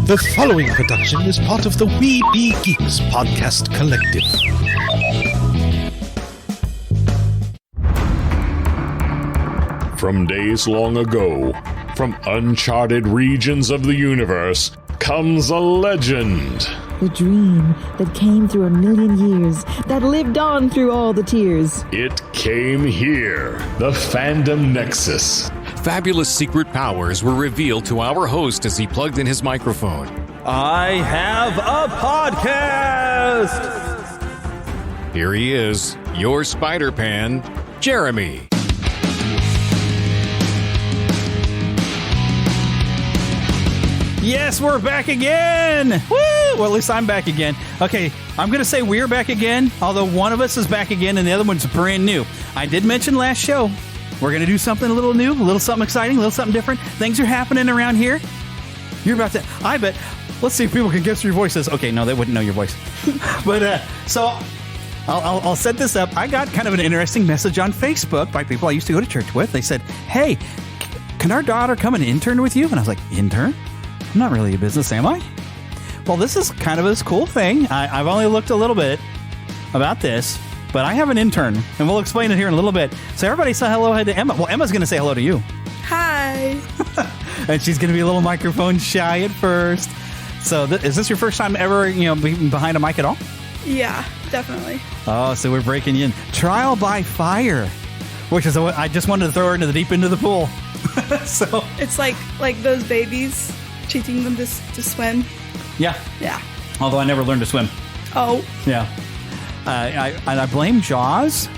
The following production is part of the We Be Geeks podcast collective. From days long ago, from uncharted regions of the universe, comes a legend. The dream that came through a million years, that lived on through all the tears. It came here, the Fandom Nexus. Fabulous secret powers were revealed to our host as he plugged in his microphone. I have a podcast! Here he is, your Spider-Pan, Jeremy. Yes, we're back again! Woo! Well, at least I'm back again. Okay, I'm going to say we're back again, although one of us is back again and the other one's brand new. I did mention last show, we're going to do something a little new, a little something exciting, a little something different. Things are happening around here. You're about to, I bet, let's see if people can guess your voices. Okay, no, they wouldn't know your voice. But, so, I'll set this up. I got kind of an interesting message on Facebook by people I used to go to church with. They said, hey, can our daughter come and intern with you? And I was like, intern? I'm not really a business, am I? Well, this is kind of this cool thing. I've only looked a little bit about this, but I have an intern, and we'll explain it here in a little bit. So everybody say hello to Emma. Well, Emma's going to say hello to you. Hi. And she's going to be a little microphone shy at first. So is this your first time ever, being behind a mic at all? Yeah, definitely. Oh, so we're breaking you in. Trial by fire, which is I just wanted to throw her into the deep end of the pool. So it's like those babies, teaching them to swim. Yeah. Yeah. Although I never learned to swim. Oh. Yeah. I blame Jaws,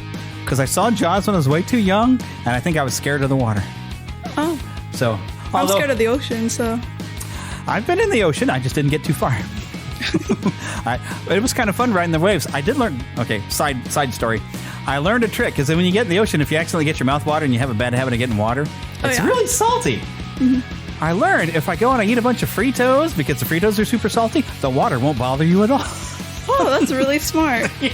because I saw Jaws when I was way too young, and I think I was scared of the water. Oh. So, I'm scared of the ocean, so. I've been in the ocean, I just didn't get too far. It was kind of fun riding the waves. I did learn, okay, side story. I learned a trick, because when you get in the ocean, if you accidentally get your mouth water and you have a bad habit of getting water, it's really salty. Mm-hmm. I learned if I go and I eat a bunch of Fritos, because the Fritos are super salty, the water won't bother you at all. Oh, that's really smart. Yeah,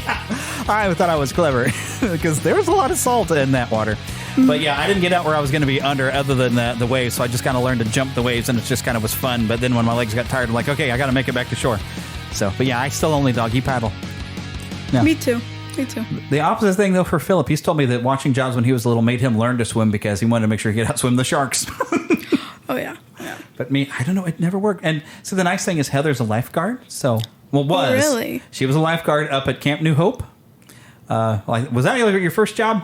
I thought I was clever because there was a lot of salt in that water. Mm-hmm. But yeah, I didn't get out where I was going to be under other than the waves, so I just kind of learned to jump the waves, and it just kind of was fun. But then when my legs got tired, I'm like, okay, I got to make it back to shore. So, but yeah, I still only doggy paddle. Yeah. Me too. The opposite thing, though, for Philip, he's told me that watching Jaws when he was little made him learn to swim because he wanted to make sure he could outswim the sharks. Oh, yeah. But me, I don't know, it never worked. And so the nice thing is Heather's a lifeguard, so... Well, was. Oh, really? She was a lifeguard up at Camp New Hope. Was that your first job?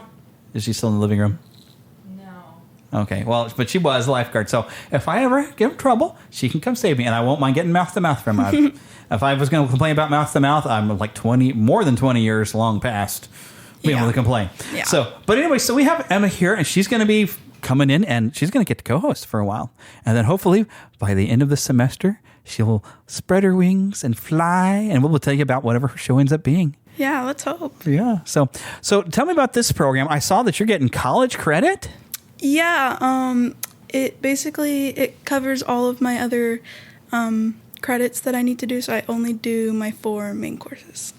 Is she still in the living room? No. Okay, well, but she was a lifeguard. So if I ever get in trouble, she can come save me, and I won't mind getting mouth-to-mouth from her. If I was going to complain about mouth-to-mouth, I'm like more than 20 years long past being able to complain. Yeah. So, but anyway, so we have Emma here, and she's going to be coming in, and she's going to get to co-host for a while. And then hopefully, by the end of the semester, she will spread her wings and fly, and we'll tell you about whatever her show ends up being. Yeah, let's hope. Yeah. So tell me about this program. I saw that you're getting college credit. Yeah. It covers all of my other credits that I need to do, so I only do my 4 main courses.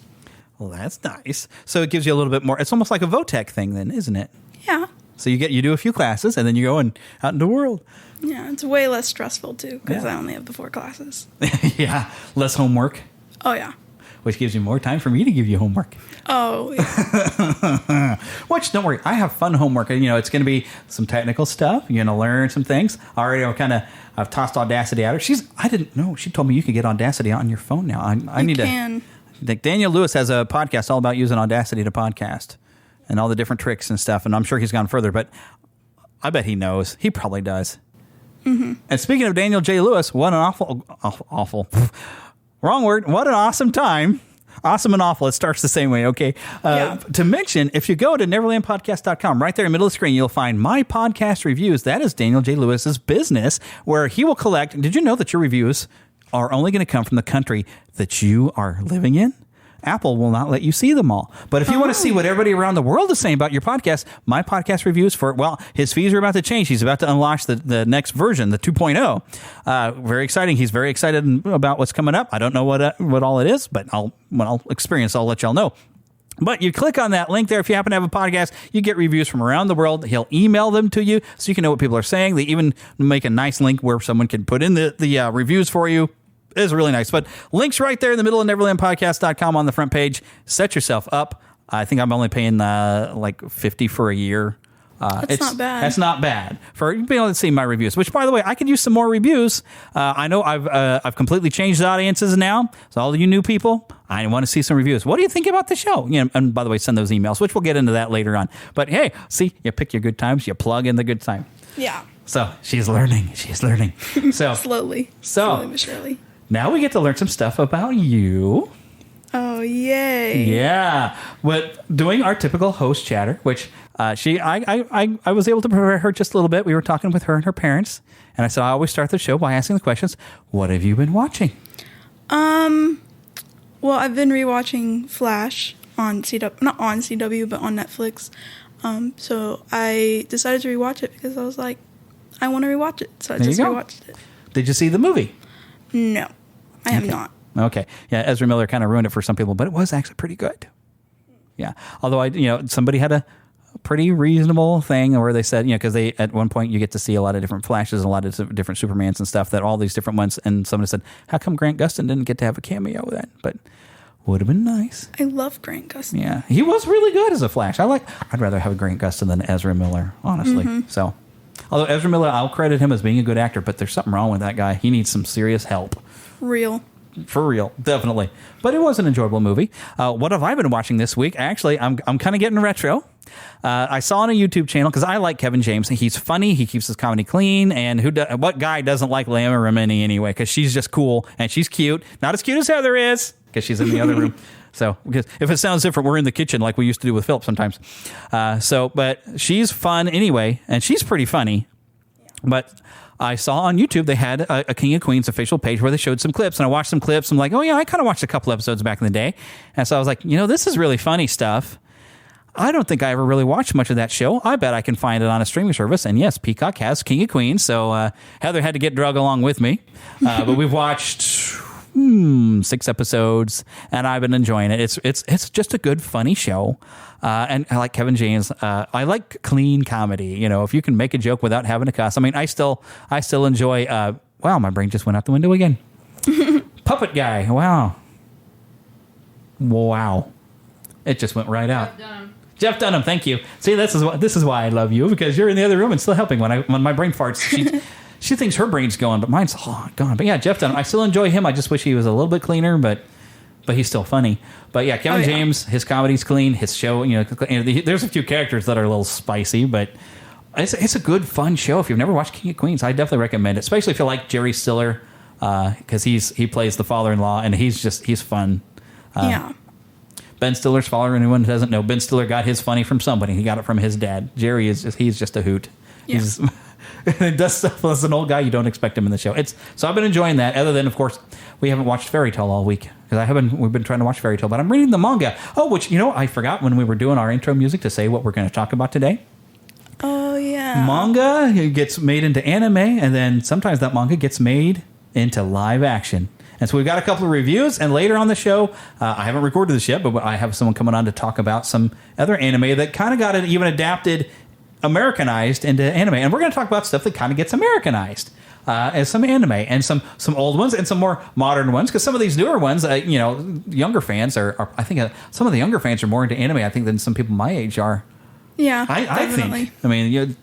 Well, that's nice. So it gives you a little bit more. It's almost like a VOTEC thing, then, isn't it? Yeah. So you do a few classes, and then you go out in the world. Yeah, it's way less stressful, too, because I only have the 4 classes. Yeah, less homework. Oh, yeah. Which gives you more time for me to give you homework. Oh, yeah. Which, don't worry, I have fun homework. It's going to be some technical stuff. You're going to learn some things. Already, I've tossed Audacity at her. I didn't know. She told me you could get Audacity on your phone now. I need to. Daniel Lewis has a podcast all about using Audacity to podcast and all the different tricks and stuff. And I'm sure he's gone further, but I bet he knows. He probably does. Mm-hmm. And speaking of Daniel J. Lewis, what an awful, wrong word. What an awesome time. Awesome and awful. It starts the same way. Okay. To mention, if you go to neverlandpodcast.com, right there in the middle of the screen, you'll find my podcast reviews. That is Daniel J. Lewis's business, where he will collect. Did you know that your reviews are only going to come from the country that you are living in? Apple will not let you see them all. But if you want to see what everybody around the world is saying about your podcast, my podcast reviews his fees are about to change. He's about to unlaunch the next version, the 2.0. Very exciting. He's very excited about what's coming up. I don't know what all it is, but when I'll experience, I'll let y'all know. But you click on that link there. If you happen to have a podcast, you get reviews from around the world. He'll email them to you so you can know what people are saying. They even make a nice link where someone can put in the reviews for you. is really nice. But links right there in the middle of NeverlandPodcast.com on the front page. Set yourself up. I think I'm only paying like $50 for a year. That's not bad. That's not bad for being able to see my reviews. Which, by the way, I could use some more reviews. I know I've completely changed the audiences now. So all of you new people, I want to see some reviews. What do you think about the show? And by the way, send those emails, which we'll get into that later on. But hey, see, you pick your good times, you plug in the good time. Yeah. So she's learning. So Slowly but surely. Now we get to learn some stuff about you. Oh, yay. Yeah. But doing our typical host chatter, which I was able to prepare her just a little bit. We were talking with her and her parents. And I said, I always start the show by asking the questions, what have you been watching? Well, I've been rewatching Flash on CW, not on CW, but on Netflix. So I decided to rewatch it because I was like, I want to rewatch it. So I just rewatched it. Did you see the movie? No, I have not. Okay. Yeah, Ezra Miller kind of ruined it for some people, but it was actually pretty good. Yeah. Although somebody had a pretty reasonable thing where they said, because they at one point you get to see a lot of different Flashes and a lot of different Supermans and stuff, that all these different ones, and somebody said, how come Grant Gustin didn't get to have a cameo with that? But would have been nice. I love Grant Gustin. Yeah. He was really good as a Flash. I'd rather have a Grant Gustin than Ezra Miller, honestly. Mm-hmm. So, although Ezra Miller, I'll credit him as being a good actor, but there's something wrong with that guy. He needs some serious help. For real, definitely. But it was an enjoyable movie. What have I been watching this week? Actually, I'm kind of getting retro. I saw on a YouTube channel, because I like Kevin James. He's funny. He keeps his comedy clean. And what guy doesn't like Lama Remini anyway? Because she's just cool and she's cute. Not as cute as Heather is, because she's in the other room. So, because if it sounds different, we're in the kitchen like we used to do with Philip sometimes. But she's fun anyway, and she's pretty funny. But I saw on YouTube they had a King of Queens official page where they showed some clips, and I watched some clips. I'm like, oh yeah, I kind of watched a couple episodes back in the day, and so I was like, this is really funny stuff. I don't think I ever really watched much of that show. I bet I can find it on a streaming service, and yes, Peacock has King of Queens, so Heather had to get drug along with me, but we've watched 6 episodes, and I've been enjoying it. It's just a good, funny show. And I like Kevin James. I like clean comedy. If you can make a joke without having to cuss. I mean, I still enjoy. Wow, my brain just went out the window again. Puppet Guy. Wow, it just went right out. Jeff Dunham. Thank you. See, this is why I love you, because you're in the other room and still helping when my brain farts. She thinks her brain's going, but mine's gone. But yeah, Jeff Dunham. I still enjoy him. I just wish he was a little bit cleaner, but he's still funny. But yeah, Kevin James, his comedy's clean. His show, there's a few characters that are a little spicy, but it's a good, fun show. If you've never watched King of Queens, I definitely recommend it, especially if you like Jerry Stiller, because he plays the father-in-law, and he's fun. Yeah. Ben Stiller's father, anyone who doesn't know, Ben Stiller got his funny from somebody. He got it from his dad. Jerry he's just a hoot. Yeah. He does stuff as an old guy. You don't expect him in the show. So I've been enjoying that. Other than, of course, we haven't watched Fairy Tale all week, because we've been trying to watch Fairy Tale, but I'm reading the manga. Oh, which I forgot when we were doing our intro music to say what we're going to talk about today. Oh yeah, manga gets made into anime, and then sometimes that manga gets made into live action. And so we've got a couple of reviews, and later on the show, I haven't recorded this yet, but I have someone coming on to talk about some other anime that kind of got it even adapted, Americanized into anime. And we're going to talk about stuff that kind of gets Americanized as some anime, and some old ones and some more modern ones, because some of these newer ones, younger fans are I think some of the younger fans are more into anime, I think, than some people my age are. Yeah, I think. I mean,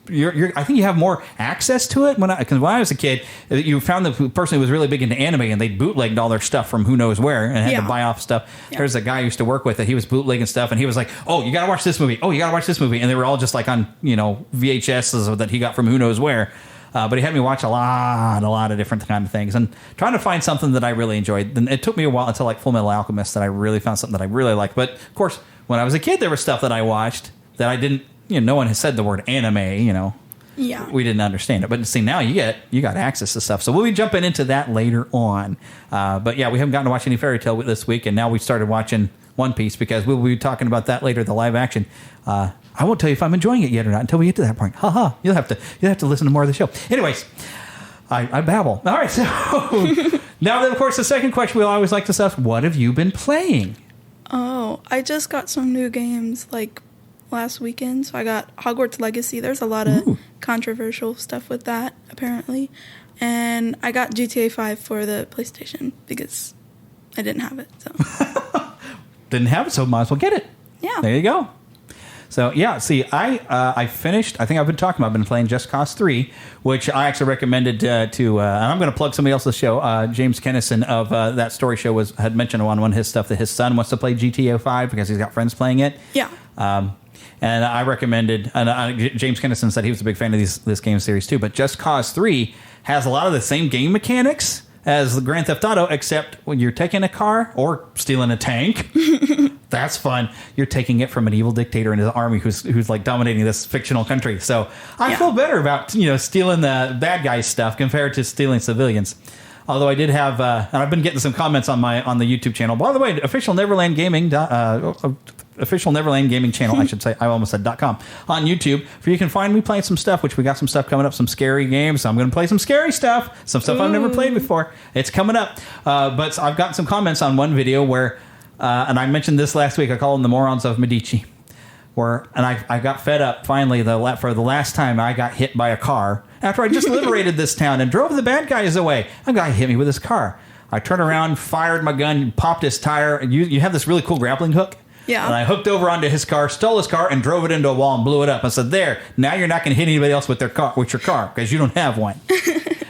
I think you have more access to it. Because when I was a kid, you found the person who was really big into anime, and they bootlegged all their stuff from who knows where, and had to buy off stuff. Yeah. There's a guy I used to work with that he was bootlegging stuff, and he was like, "Oh, you got to watch this movie. Oh, you got to watch this movie," and they were all just like on VHSs that he got from who knows where. But he had me watch a lot of different kind of things, and trying to find something that I really enjoyed. And it took me a while until like Full Metal Alchemist that I really found something that I really liked. But of course, when I was a kid, there was stuff that I watched that I didn't, no one has said the word anime, Yeah. We didn't understand it. But see, now you got access to stuff. So we'll be jumping into that later on. But yeah, we haven't gotten to watch any Fairy Tale this week, and now we started watching One Piece, because we'll be talking about that later, the live action. I won't tell you if I'm enjoying it yet or not until we get to that point. Haha. You'll have to listen to more of the show. Anyways, I babble. All right, so now then, of course, the second question we always like to ask, what have you been playing? Oh, I just got some new games like last weekend. So I got Hogwarts Legacy. There's a lot of controversial stuff with that, apparently. And I got GTA 5 for the PlayStation because I didn't have it. So Didn't have it, so might as well get it. yeah. There you go. So, yeah, see, I finished, I think I've been talking about, I've been playing Just Cause 3, which I actually recommended to and I'm going to plug somebody else's show. James Kennison of That Story Show had mentioned on one of his stuff that his son wants to play GTA 5 because he's got friends playing it. Yeah. And I recommended, James Kennison said he was a big fan of this game series too, but Just Cause 3 has a lot of the same game mechanics as the Grand Theft Auto, except when you're taking a car or stealing a tank, that's fun. You're taking it from an evil dictator and his army who's like dominating this fictional country. So I feel better about stealing the bad guys stuff compared to stealing civilians. Although I did have, and I've been getting some comments on the YouTube channel. By the way, official Neverland Gaming channel, I should say. I almost said .com on YouTube. For you can find me playing some stuff, which we got some stuff coming up, some scary games. So I'm going to play some scary stuff, some stuff I've never played before. It's coming up. But I've gotten some comments on one video where, and I mentioned this last week. I call them the morons of Medici. And I got fed up finally for the last time I got hit by a car after I just liberated this town and drove the bad guys away. A guy hit me with his car. I turned around, fired my gun, popped his tire. And you have this really cool grappling hook. Yeah. And I hooked over onto his car, stole his car, and drove it into a wall and blew it up. I said, there, now you're not going to hit anybody else with your car because you don't have one.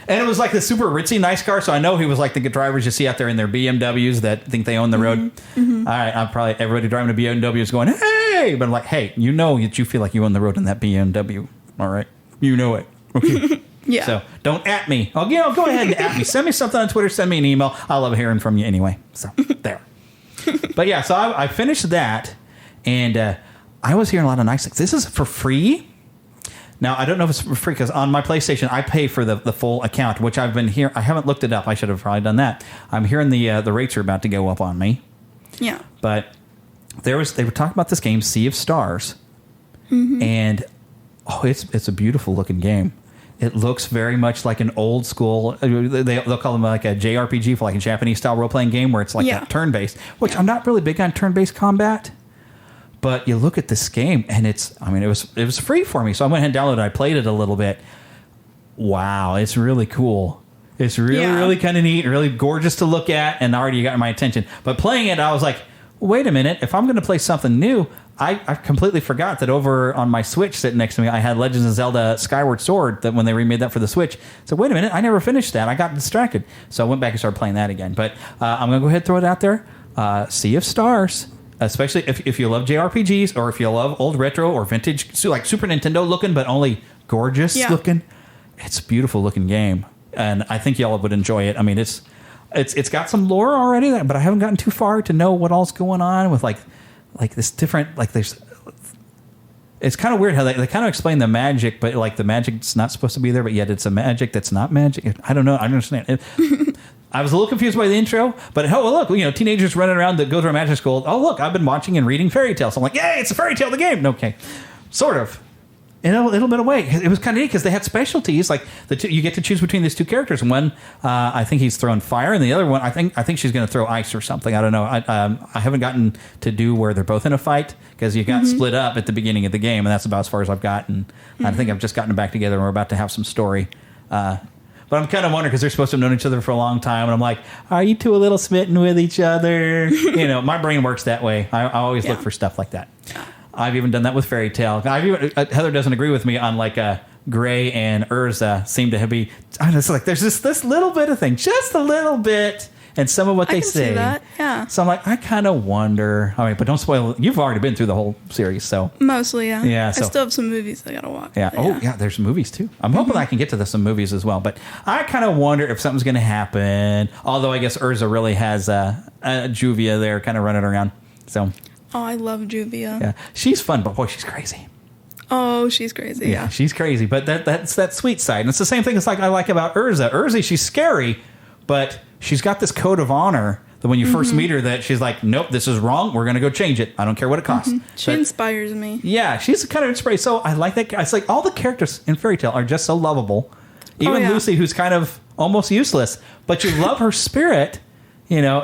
And it was like the super ritzy, nice car. So I know he was like the drivers you see out there in their BMWs that think they own the road. Mm-hmm. All right, I'm probably everybody driving a BMW is going, hey, but I'm like, hey, you know that you feel like you own the road in that BMW. All right, you know it. Okay. Yeah. So don't at me. Oh, go ahead and at me. Send me something on Twitter. Send me an email. I love hearing from you anyway. So there. But yeah, so I finished that, and I was hearing a lot of nice things. This is for free. Now, I don't know if it's for free because on my PlayStation, I pay for the full account, which I've been here. I haven't looked it up. I should have probably done that. I'm hearing the rates are about to go up on me. Yeah. But they were talking about this game, Sea of Stars, and it's a beautiful looking game. It looks very much like an old school. They'll call them like a JRPG for like a Japanese style role playing game where it's like that turn based. Which I'm not really big on turn based combat. But you look at this game, and it was free for me, so I went ahead and downloaded it. I played it a little bit. Wow, it's really cool. It's really kind of neat, really gorgeous to look at, and already got my attention. But playing it, I was like, wait a minute, if I'm going to play something new, I completely forgot that over on my Switch sitting next to me, I had Legends of Zelda Skyward Sword, that when they remade that for the Switch. So wait a minute, I never finished that. I got distracted. So I went back and started playing that again. But I'm going to go ahead and throw it out there. Sea of Stars. Especially if you love JRPGs or if you love old retro or vintage, like Super Nintendo looking, but only gorgeous looking. It's a beautiful looking game, and I think y'all would enjoy it. I mean, it's got some lore already, but I haven't gotten too far to know what all's going on with like this different there's. It's kind of weird how they kind of explain the magic, but like the magic's not supposed to be there, but yet it's a magic that's not magic. I don't know. I don't understand it. I was a little confused by the intro, but look, teenagers running around that go to a magic school. Oh, look, I've been watching and reading fairy tales. I'm like, yay, it's a fairy tale, the game. Okay, sort of. In a little bit of way. It was kind of neat because they had specialties. Like you get to choose between these two characters. One, I think he's throwing fire, and the other one, I think she's going to throw ice or something. I don't know. I haven't gotten to do where they're both in a fight because you got split up at the beginning of the game, and that's about as far as I've gotten. I think I've just gotten them back together, and we're about to have some story. But I'm kind of wondering because they're supposed to have known each other for a long time, and I'm like, are you two a little smitten with each other? My brain works that way. I always look for stuff like that. I've even done that with fairy tale. Heather doesn't agree with me on like Gray and Urza seem to be. I'm just like, there's just this little bit of thing, just a little bit, and some of what they say. See that. Yeah. So I'm like, I kind of wonder. All right, but don't spoil. You've already been through the whole series, so mostly, yeah. Yeah. So, I still have some movies I gotta watch. Yeah. Oh, yeah. There's movies too. I'm hoping I can get to some movies as well. But I kind of wonder if something's going to happen. Although I guess Urza really has Juvia there, kind of running around. So. Oh, I love Juvia. Yeah, she's fun, but boy, she's crazy. Oh, she's crazy. Yeah, she's crazy, but that's that sweet side. And it's the same thing as I like about Urza. Urza, she's scary, but she's got this code of honor that when you first meet her, that she's like, nope, this is wrong. We're going to go change it. I don't care what it costs. She inspires me. Yeah, she's kind of inspiring. So I like that. It's like all the characters in Fairy Tail are just so lovable. Even Lucy, who's kind of almost useless, but you love her spirit.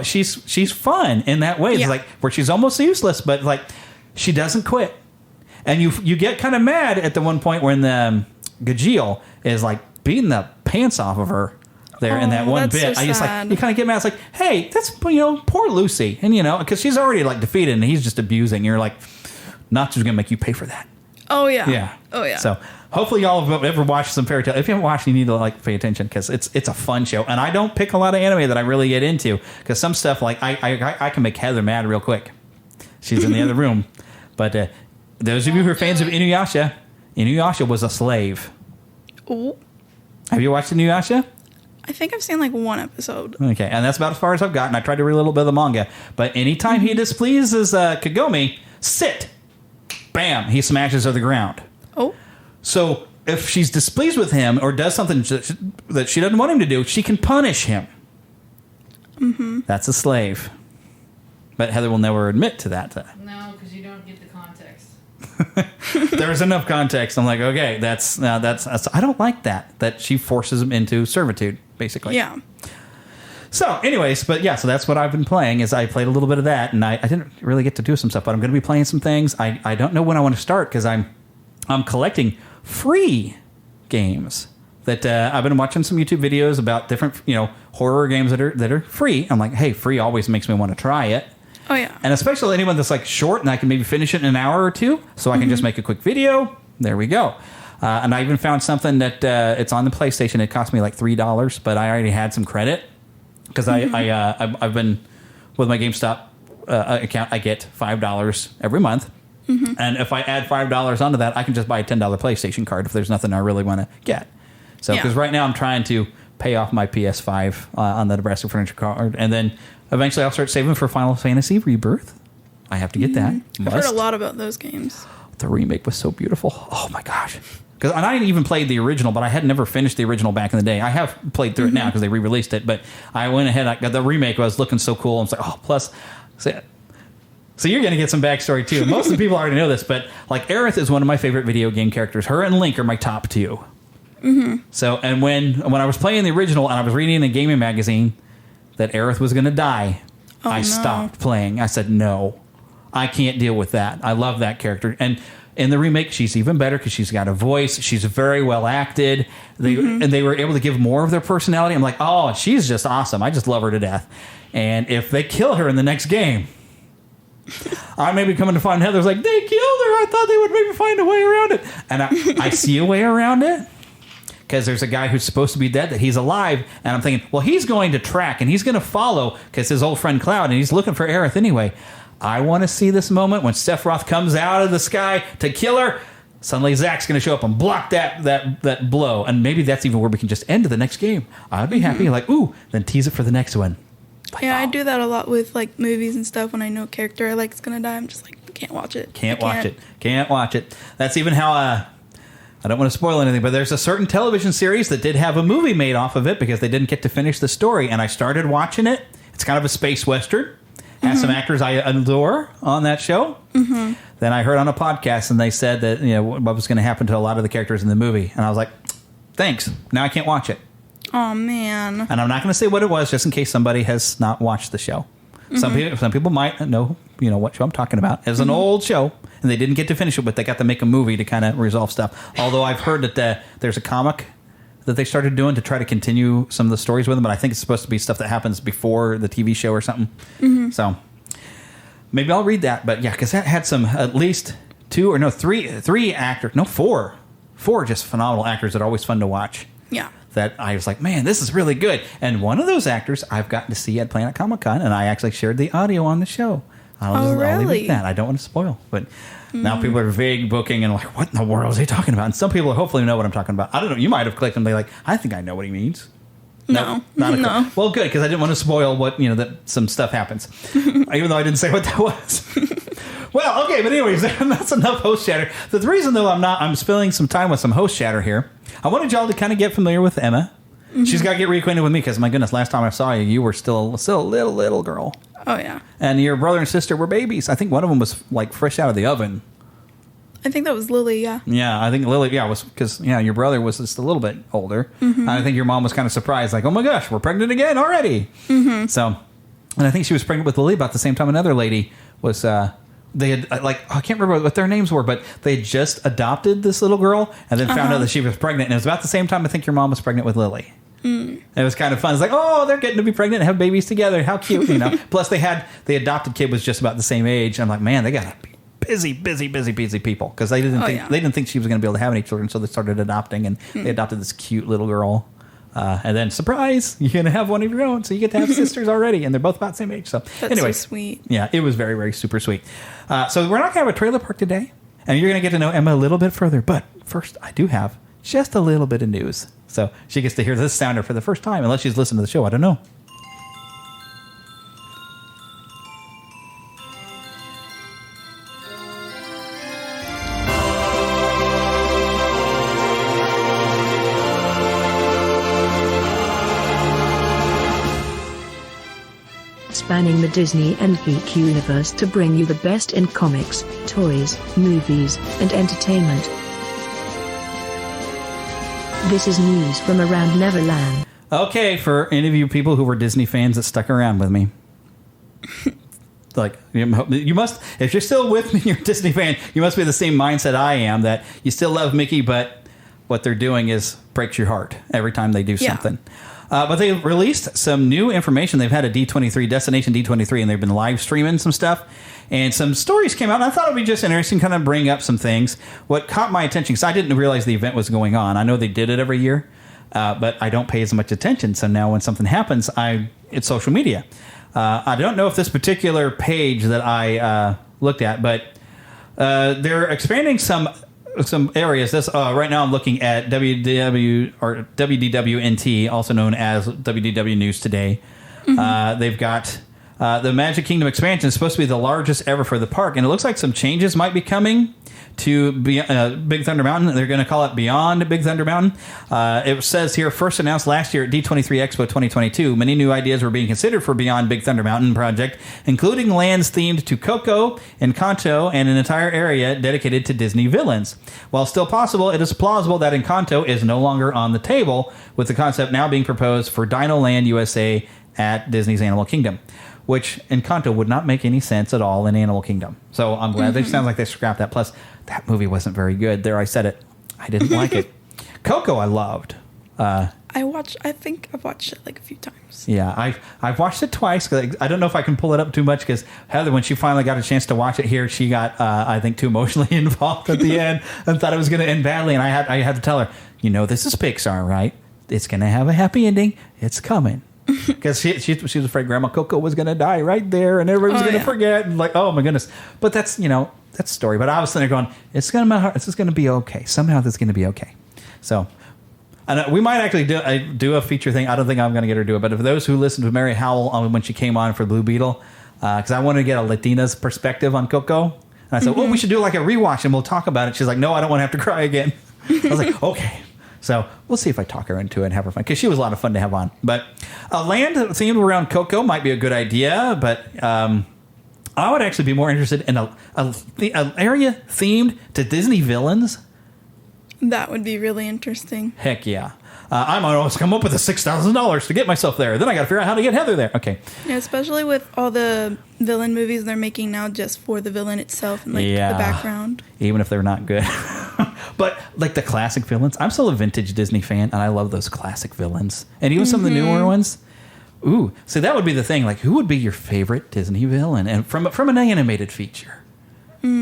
She's fun in that way. It's like where she's almost useless, but like she doesn't quit. And you get kind of mad at the one point when the Gajeel is like beating the pants off of her there in that one that's bit. so I just like, sad. you kind of get mad. It's like, hey, that's, poor Lucy. And, because she's already like defeated and he's just abusing. You're like, Nacho's going to make you pay for that. Oh, yeah. Yeah. Oh, yeah. So hopefully y'all have ever watched some fairy tale. If you haven't watched, you need to like pay attention because it's a fun show. And I don't pick a lot of anime that I really get into because some stuff like I can make Heather mad real quick. She's in the other room. But those of you who are fans of Inuyasha was a slave. Ooh. Have you watched Inuyasha? I think I've seen like one episode. Okay, and that's about as far as I've gotten. I tried to read a little bit of the manga. But anytime he displeases Kagome, sit. Bam, he smashes her to the ground. Oh. So if she's displeased with him or does something that she doesn't want him to do, she can punish him. Mm-hmm. That's a slave. But Heather will never admit to that. No, because you don't get the context. There's enough context. I'm like, okay, that's I don't like that she forces him into servitude, basically. Yeah. So, anyways, but yeah, so that's what I've been playing. Is I played a little bit of that, and I didn't really get to do some stuff, but I'm going to be playing some things. I don't know when I want to start because I'm collecting free games that I've been watching some YouTube videos about different horror games that are free. I'm like, hey, free always makes me want to try it. Oh, yeah. And especially anyone that's like short and I can maybe finish it in an hour or two, so I can just make a quick video. There we go. And I even found something that it's on the PlayStation. It cost me like $3, but I already had some credit. Because I've been with my GameStop account, I get $5 every month, and if I add $5 onto that, I can just buy a $10 PlayStation card if there's nothing I really want to get. So because right now I'm trying to pay off my PS5 on the Nebraska Furniture card, and then eventually I'll start saving for Final Fantasy Rebirth. I have to get that. I've heard a lot about those games. The remake was so beautiful. Oh my gosh. And I even played the original, but I had never finished the original back in the day. I have played through it now because they re-released it, but I went ahead. I got the remake. I was looking so cool. I was like, oh, plus, so you're going to get some backstory too. Most of the people already know this, but like Aerith is one of my favorite video game characters. Her and Link are my top two. Mm-hmm. So, and when I was playing the original and I was reading in a gaming magazine that Aerith was going to die, I stopped playing. I said, no, I can't deal with that. I love that character. And in the remake, she's even better because she's got a voice. She's very well acted. And they were able to give more of their personality. I'm like, oh, she's just awesome. I just love her to death. And if they kill her in the next game, I may be coming to find Heather's like, they killed her. I thought they would maybe find a way around it. And I see a way around it because there's a guy who's supposed to be dead that he's alive. And I'm thinking, well, he's going to track and he's going to follow because his old friend Cloud, and he's looking for Aerith anyway. I want to see this moment when Sephiroth comes out of the sky to kill her. Suddenly Zack's going to show up and block that blow. And maybe that's even where we can just end the next game. I'd be happy. Like, ooh, then tease it for the next one. Like, yeah, I do that a lot with like movies and stuff. When I know a character I like is going to die, I'm just like, can't watch it. Can't watch it. That's even how... I don't want to spoil anything, but there's a certain television series that did have a movie made off of it because they didn't get to finish the story. And I started watching it. It's kind of a space western. Has some actors I adore on that show. Mm-hmm. Then I heard on a podcast, and they said that what was going to happen to a lot of the characters in the movie, and I was like, "Thanks." Now I can't watch it. Oh man! And I'm not going to say what it was, just in case somebody has not watched the show. Mm-hmm. Some people might know what show I'm talking about. It's an old show, and they didn't get to finish it, but they got to make a movie to kind of resolve stuff. Although I've heard that there's a comic that they started doing to try to continue some of the stories with them, but I think it's supposed to be stuff that happens before the TV show or something. Mm-hmm. So maybe I'll read that. But yeah, because that had some at least three actors, four just phenomenal actors that are always fun to watch. Yeah. That I was like, man, this is really good. And one of those actors I've gotten to see at Planet Comic-Con, and I actually shared the audio on the show. I'll leave it at that. I don't want to spoil, but now people are vague booking and like, what in the world is he talking about? And some people hopefully know what I'm talking about. I don't know. You might have clicked and be like, I think I know what he means. No. No. Well, good, because I didn't want to spoil what, that some stuff happens, even though I didn't say what that was. Well, okay, but anyways, that's enough host chatter. The reason, though, I'm spending some time with some host chatter here, I wanted y'all to kind of get familiar with Emma. Mm-hmm. She's got to get reacquainted with me because, my goodness, last time I saw you, you were still a little girl. Oh, yeah. And your brother and sister were babies. I think one of them was, like, fresh out of the oven. I think that was Lily, yeah. Yeah, I think Lily, was because, your brother was just a little bit older. Mm-hmm. I think your mom was kind of surprised, like, oh, my gosh, we're pregnant again already. Mm-hmm. So, and I think she was pregnant with Lily about the same time another lady was they had I can't remember what their names were, but they had just adopted this little girl and then found out that she was pregnant. And it was about the same time I think your mom was pregnant with Lily. And it was kind of fun. It's like, oh, they're getting to be pregnant and have babies together. How cute, you know. Plus, the adopted kid was just about the same age. I'm like, man, they got to be busy people because they didn't think she was going to be able to have any children, so they started adopting, and they adopted this cute little girl. And then, surprise, you're going to have one of your own, so you get to have sisters already, and they're both about the same age. So, anyway, so sweet. Yeah, it was very, very super sweet. So we're not going to have a trailer park today, and you're going to get to know Emma a little bit further. But first, I do have just a little bit of news. So she gets to hear this sounder for the first time, unless she's listened to the show. I don't know. Spanning the Disney and geek universe to bring you the best in comics, toys, movies, and entertainment. This is news from around Neverland. Okay, for any of you people who were Disney fans that stuck around with me. Like, you must, if you're still with me, you're a Disney fan, you must be the same mindset I am, that you still love Mickey, but what they're doing breaks your heart every time they do something. But they released some new information. They've had a D23, Destination D23, and they've been live streaming some stuff. And some stories came out, and I thought it would be just interesting to kind of bring up some things. What caught my attention, because I didn't realize the event was going on. I know they did it every year, but I don't pay as much attention. So now when something happens, it's social media. I don't know if this particular page that I looked at, but they're expanding some areas. This right now I'm looking at WDW or WDWNT, also known as WDW News Today. They've got the Magic Kingdom expansion is supposed to be the largest ever for the park, and it looks like some changes might be coming to Big Thunder Mountain. They're going to call it Beyond Big Thunder Mountain. It says here, first announced last year at D23 Expo 2022, many new ideas were being considered for Beyond Big Thunder Mountain project, including lands themed to Coco and Encanto and an entire area dedicated to Disney villains. While still possible, it is plausible that Encanto is no longer on the table, with the concept now being proposed for Dino Land USA at Disney's Animal Kingdom, which Encanto would not make any sense at all in Animal Kingdom. So I'm glad they sound like they scrapped that. Plus, that movie wasn't very good. There, I said it. I didn't like it. Coco, I loved. I think I've watched it like a few times. Yeah, I've watched it twice. I don't know if I can pull it up too much because Heather, when she finally got a chance to watch it here, she got, I think, too emotionally involved at the end and thought it was going to end badly. And I had to tell her, this is Pixar, right? It's going to have a happy ending. It's coming. Because she was afraid Grandma Coco was going to die right there, and everybody was going to forget. And like, oh my goodness! But that's that's story. But I was sitting there going, it's going to be okay. Somehow this is going to be okay. So, and we might actually do a feature thing. I don't think I'm going to get her to do it. But if those who listened to Mary Howell when she came on for Blue Beetle, because I wanted to get a Latina's perspective on Coco, and I said, well, we should do like a rewatch and we'll talk about it. She's like, no, I don't want to have to cry again. I was like, okay. So we'll see if I talk her into it and have her fun, because she was a lot of fun to have on. But a land themed around Coco might be a good idea, but I would actually be more interested in an area themed to Disney villains. That would be really interesting. Heck yeah. I might always come up with $6,000 to get myself there. Then I got to figure out how to get Heather there. Okay. Yeah, especially with all the villain movies they're making now just for the villain itself and the background. Even if they're not good. But like the classic villains, I'm still a vintage Disney fan, and I love those classic villains. And even some of the newer ones. Ooh, so that would be the thing. Like, who would be your favorite Disney villain, and from an animated feature? I've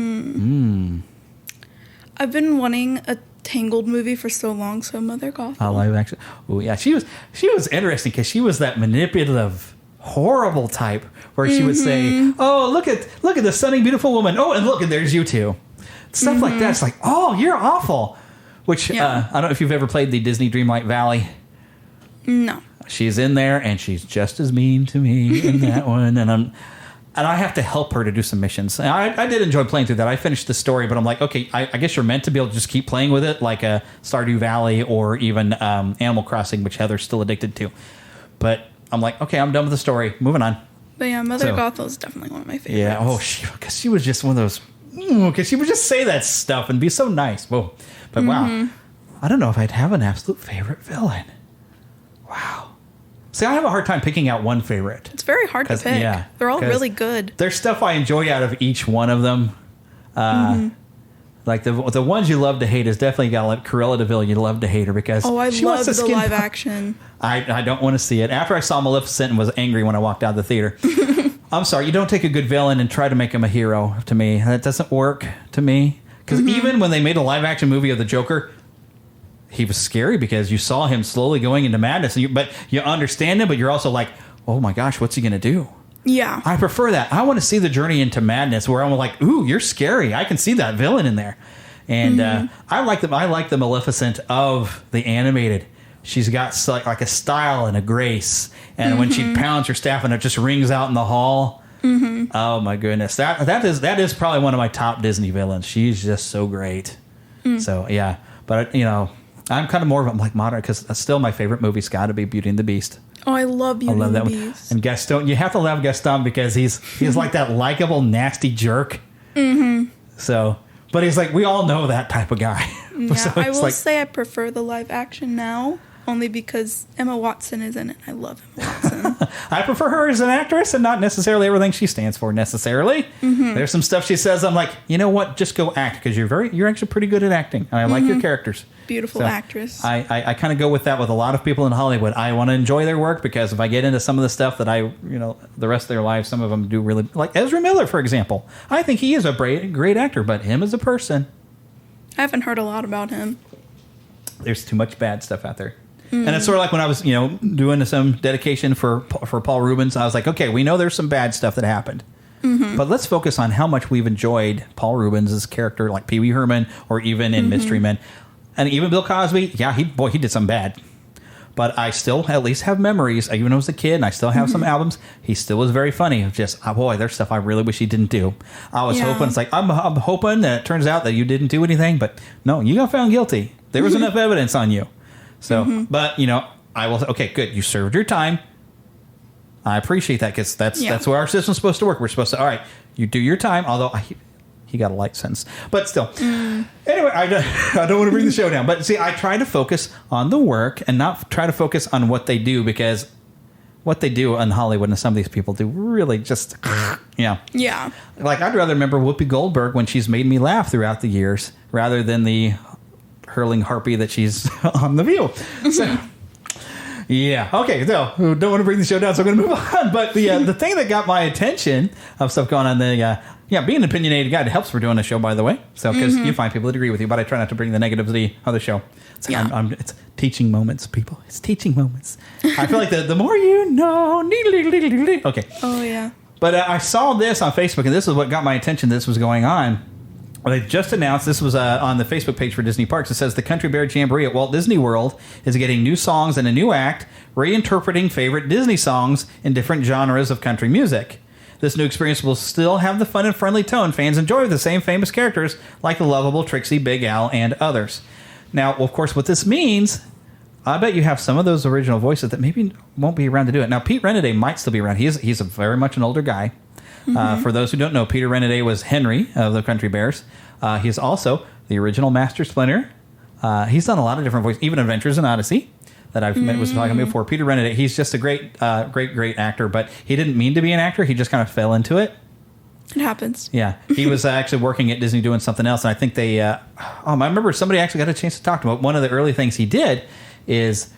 been wanting a Tangled movie for so long, so Mother Gothel. Oh, live action. Oh yeah, she was interesting because she was that manipulative, horrible type where she would say, "Oh, look at the stunning, beautiful woman. Oh, and look, and there's you two." Stuff like that. It's like, oh, you're awful. Which I don't know if you've ever played the Disney Dreamlight Valley. No. She's in there, and she's just as mean to me in that one, and I have to help her to do some missions. I did enjoy playing through that. I finished the story, but I'm like, okay, I guess you're meant to be able to just keep playing with it, like a Stardew Valley or even Animal Crossing, which Heather's still addicted to. But I'm like, okay, I'm done with the story. Moving on. But yeah, Mother Gothel is definitely one of my favorites. Yeah, because she was just one of those, because she would just say that stuff and be so nice. Whoa. But wow, I don't know if I'd have an absolute favorite villain. Wow. See, I have a hard time picking out one favorite. It's very hard to pick. Yeah, They're all really good. There's stuff I enjoy out of each one of them. Like the ones you love to hate is definitely got like Cruella de Vil. You love to hate her because I she love wants to the live action. I don't want to see it. After I saw Maleficent and was angry when I walked out of the theater. I'm sorry, you don't take a good villain and try to make him a hero. To me, that doesn't work. To me, because even when they made a live action movie of the Joker, he was scary because you saw him slowly going into madness, and but you understand him, but you're also like, oh my gosh, what's he going to do? Yeah. I prefer that. I want to see the journey into madness where I'm like, ooh, you're scary. I can see that villain in there. And I like the Maleficent of the animated. She's got like a style and a grace. And when she pounds her staff and it just rings out in the hall. Oh my goodness. That is probably one of my top Disney villains. She's just so great. So yeah. But I'm kind of more of a like modern because still my favorite movie's got to be Beauty and the Beast. Oh, I love Beauty and the Beast. And Gaston, you have to love Gaston because he's like that likable, nasty jerk. So, but he's like, we all know that type of guy. Yeah, So I will like, say I prefer the live action now, only because Emma Watson is in it. I love Emma Watson. I prefer her as an actress and not necessarily everything she stands for necessarily. There's some stuff she says, I'm like, you know what? Just go act because you're actually pretty good at acting. And I like your characters. Beautiful actress. I kind of go with that with a lot of people in Hollywood. I want to enjoy their work because if I get into some of the stuff that the rest of their lives, some of them do really like Ezra Miller, for example. I think he is a great actor, but him as a person, I haven't heard a lot about him. There's too much bad stuff out there. And it's sort of like when I was, doing some dedication for Paul Rubens. I was like, okay, we know there's some bad stuff that happened. But let's focus on how much we've enjoyed Paul Rubens' character, like Pee Wee Herman, or even in Mystery Men. And even Bill Cosby, yeah, he did some bad. But I still at least have memories. Even when I was a kid, and I still have some albums. He still was very funny. Just, there's stuff I really wish he didn't do. I was hoping, it's like, I'm hoping that it turns out that you didn't do anything. But no, you got found guilty. There was enough evidence on you. So, but, I will say, okay, good. You served your time. I appreciate that because that's where our system's supposed to work. We're supposed to, all right, you do your time, although he got a light sentence. But still. Anyway, I don't want to bring the show down. But see, I try to focus on the work and not try to focus on what they do because what they do in Hollywood and some of these people do really just, Yeah. Like, I'd rather remember Whoopi Goldberg when she's made me laugh throughout the years rather than the hurling harpy that she's on The View. So, yeah. Okay, so don't want to bring the show down, so I'm going to move on. But the thing that got my attention of stuff going on, being an opinionated guy, it helps for doing a show, by the way. So, because you find people that agree with you, but I try not to bring the negativity of the show. So it's teaching moments, people. It's teaching moments. I feel like the more you know. Okay. Oh, yeah. But I saw this on Facebook, and this is what got my attention. This was going on. They just announced, this was on the Facebook page for Disney Parks, it says the Country Bear Jamboree at Walt Disney World is getting new songs and a new act, reinterpreting favorite Disney songs in different genres of country music. This new experience will still have the fun and friendly tone fans enjoy with the same famous characters like the lovable Trixie, Big Al, and others. Now, of course, what this means, I bet you have some of those original voices that maybe won't be around to do it. Now, Pete Renaday might still be around. He's a very much an older guy. For those who don't know, Peter Renaday was Henry of the Country Bears. He's also the original Master Splinter. He's done a lot of different voices, even Adventures in Odyssey that I've was talking about before. Peter Renaday, he's just a great actor, but he didn't mean to be an actor. He just kind of fell into it. It happens. Yeah. He was actually working at Disney doing something else, and I think they... I remember somebody actually got a chance to talk to him. One of the early things he did is...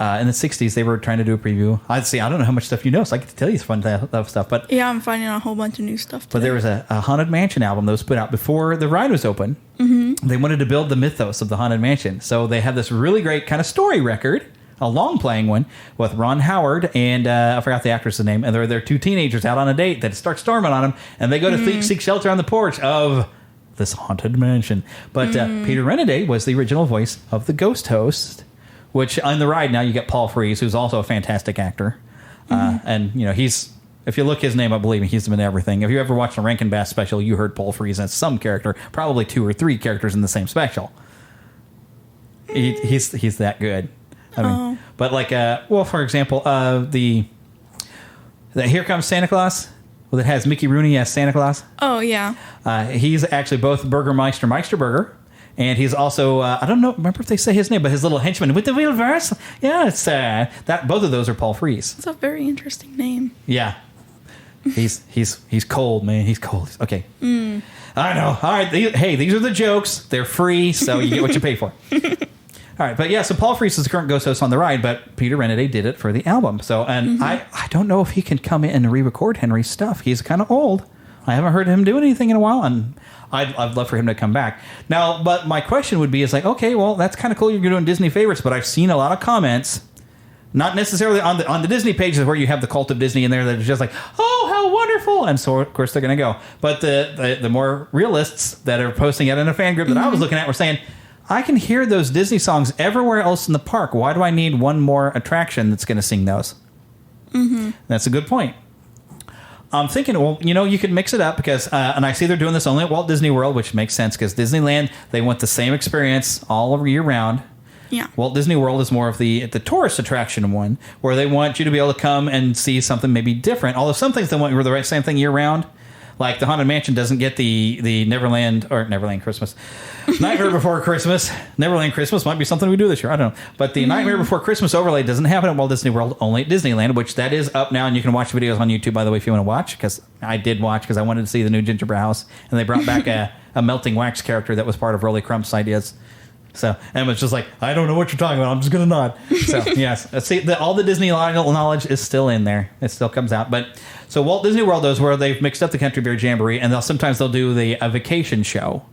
in the 60s, they were trying to do a preview. I don't know how much stuff you know, so I get to tell you fun stuff. But yeah, I'm finding out a whole bunch of new stuff today. But there was a Haunted Mansion album that was put out before the ride was open. They wanted to build the mythos of the Haunted Mansion. So they had this really great kind of story record, a long-playing one, with Ron Howard and I forgot the actress's name. And they're two teenagers out on a date that start storming on them, and they go to seek shelter on the porch of this Haunted Mansion. But Peter Renaday was the original voice of the ghost host, which on the ride now you get Paul Frees, who's also a fantastic actor. And, he's, if you look his name up, believe me, he's been everything. If you ever watched a Rankin Bass special, you heard Paul Frees as some character, probably 2 or 3 characters in the same special. He's that good. I mean, but like, for example, the Here Comes Santa Claus, that has Mickey Rooney as Santa Claus. Oh, yeah. He's actually both Burgermeister Meisterburger And he's also, I don't know, remember if they say his name, but his little henchman with the wheelverse. Yeah, it's that. Both of those are Paul Frees. That's a very interesting name. Yeah. He's cold, man. He's cold. Okay. I know. All right. Hey, these are the jokes. They're free, so you get what you pay for. All right. But yeah, so Paul Frees is the current ghost host on the ride, but Peter Renaday did it for the album. So, and I don't know if he can come in and re-record Henry's stuff. He's kind of old. I haven't heard him do anything in a while, and I'd love for him to come back. Now, but my question would be, is like, okay, well, that's kind of cool. You're doing Disney favorites, but I've seen a lot of comments, not necessarily on the Disney pages where you have the Cult of Disney in there that is just like, oh, how wonderful. And so, of course, they're going to go. But the more realists that are posting it in a fan group that I was looking at were saying, I can hear those Disney songs everywhere else in the park. Why do I need one more attraction that's going to sing those? That's a good point. I'm thinking, well, you could mix it up because, and I see they're doing this only at Walt Disney World, which makes sense because Disneyland, they want the same experience all year round. Yeah. Walt Disney World is more of the tourist attraction one, where they want you to be able to come and see something maybe different. Although some things they want you to the same thing year round. Like the Haunted Mansion doesn't get the Neverland Christmas. Nightmare Before Christmas. Neverland Christmas might be something we do this year. I don't know. But the Nightmare Before Christmas overlay doesn't happen at Walt Disney World, only at Disneyland, which that is up now. And you can watch videos on YouTube, by the way, if you want to watch. Because I did watch because I wanted to see the new Gingerbread House. And they brought back a melting wax character that was part of Rolly Crump's ideas. So, and it was just like, I don't know what you're talking about. I'm just going to nod. So, yes. See, all the Disney knowledge is still in there. It still comes out. But so Walt Disney World is where they've mixed up the Country Bear Jamboree, and sometimes they'll do a vacation show,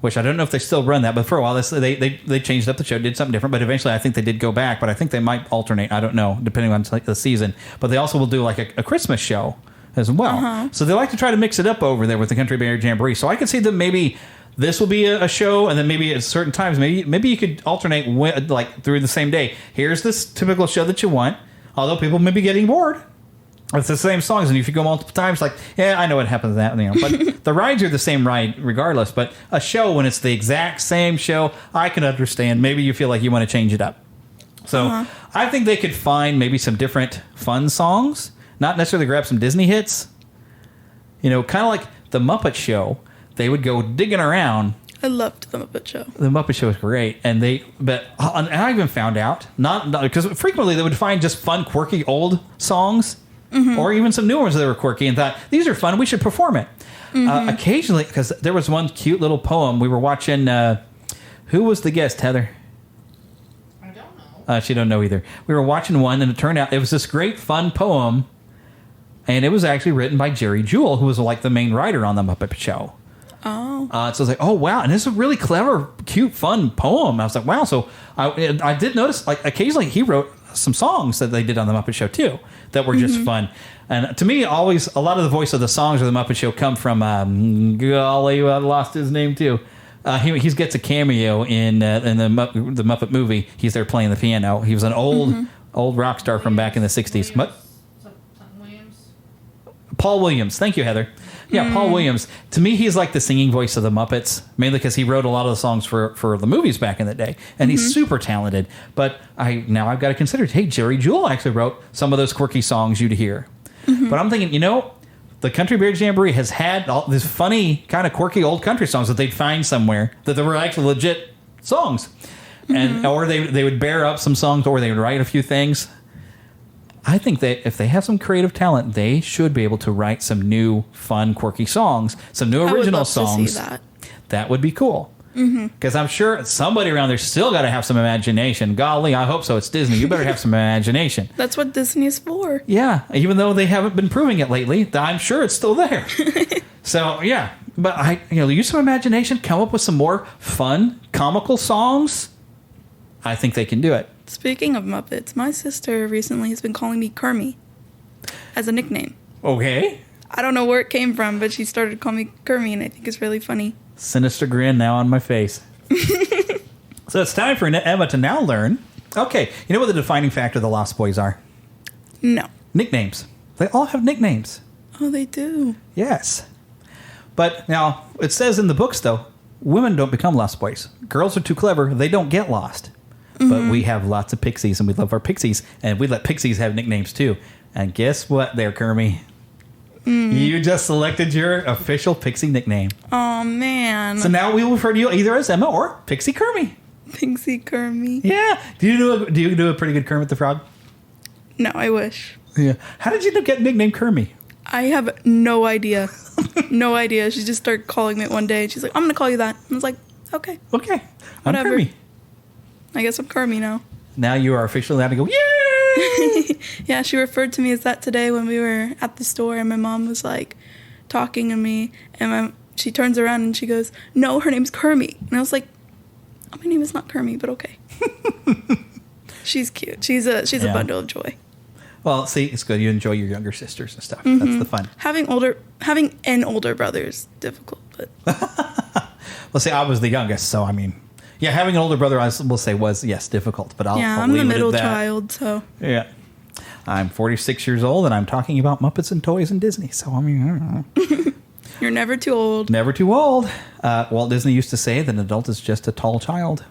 which I don't know if they still run that. But for a while, they changed up the show, did something different. But eventually, I think they did go back. But I think they might alternate. I don't know, depending on the season. But they also will do like a Christmas show as well. So they like to try to mix it up over there with the Country Bear Jamboree. So I could see them maybe... This will be a show, and then maybe at certain times, maybe you could alternate like through the same day. Here's this typical show that you want, although people may be getting bored. It's the same songs, and if you go multiple times, like, yeah, I know what happens to that. But the rides are the same ride regardless. But a show, when it's the exact same show, I can understand. Maybe you feel like you want to change it up. So I think they could find maybe some different fun songs, not necessarily grab some Disney hits. Kind of like the Muppet Show. They would go digging around. I loved the Muppet Show. The Muppet Show was great, and I even found out not because frequently they would find just fun, quirky old songs, or even some new ones that were quirky, and thought these are fun. We should perform it. Occasionally, because there was one cute little poem we were watching. Who was the guest, Heather? I don't know. She don't know either. We were watching one, and it turned out it was this great fun poem, and it was actually written by Jerry Jewell, who was like the main writer on the Muppet Show. Oh. So I was like, oh, wow. And it's a really clever, cute, fun poem. I was like, wow. So I did notice, like, occasionally he wrote some songs that they did on the Muppet Show, too, that were just fun. And to me, always, a lot of the voice of the songs of the Muppet Show come from, golly, I lost his name, too. He gets a cameo in the Muppet movie. He's there playing the piano. He was an old rock star from back in the 60s. What? Williams? Paul Williams. Thank you, Heather. Yeah, Paul Williams. To me, he's like the singing voice of the Muppets, mainly because he wrote a lot of the songs for the movies back in the day, and he's super talented. But now I've got to consider, hey, Jerry Jewell actually wrote some of those quirky songs you'd hear. But I'm thinking, the Country Bear Jamboree has had all these funny, kind of quirky old country songs that they'd find somewhere that they were actually legit songs, and or they would bear up some songs, or they would write a few things. I think that if they have some creative talent, they should be able to write some new, fun, quirky songs, some new original songs. To see that. That would be cool. Because I'm sure somebody around there still got to have some imagination. Golly, I hope so. It's Disney. You better have some imagination. That's what Disney is for. Yeah, even though they haven't been proving it lately, I'm sure it's still there. So, yeah. But, use some imagination, come up with some more fun, comical songs. I think they can do it. Speaking of Muppets, my sister recently has been calling me Kermie as a nickname. Okay. I don't know where it came from, but she started calling me Kermie, and I think it's really funny. Sinister grin now on my face. So it's time for Emma to now learn. Okay, you know what the defining factor of the Lost Boys are? No. Nicknames. They all have nicknames. Oh, they do. Yes. But now, it says in the books, though, women don't become Lost Boys. Girls are too clever. They don't get lost. But we have lots of pixies, and we love our pixies, and we let pixies have nicknames, too. And guess what there, Kermie? You just selected your official Pixie nickname. Oh, man. So now we will refer to you either as Emma or Pixie Kermie. Pixie Kermie. Yeah. Do you do a pretty good Kermit the Frog? No, I wish. Yeah. How did you get nicknamed Kermie? I have no idea. No idea. She just started calling me it one day. And she's like, I'm going to call you that. I was like, okay. Okay. I'm Whatever. Kermie. I guess I'm Kermie now. Now you are officially allowed to go, yay! Yeah, she referred to me as that today when we were at the store, and my mom was like talking to me, and she turns around and she goes, no, her name's Kermie. And I was like, oh, my name is not Kermie, but okay. She's cute. She's a bundle of joy. Well, see, it's good. You enjoy your younger sisters and stuff. That's the fun. Having an older brother is difficult, but Well, see, I was the youngest, so I mean, yeah, having an older brother, I will say, was, yes, difficult. But I'll I'm leave the it at middle that. child, so. Yeah. I'm 46 years old, and I'm talking about Muppets and toys and Disney. So, I mean, I don't know. You're never too old. Never too old. Walt Disney used to say that an adult is just a tall child.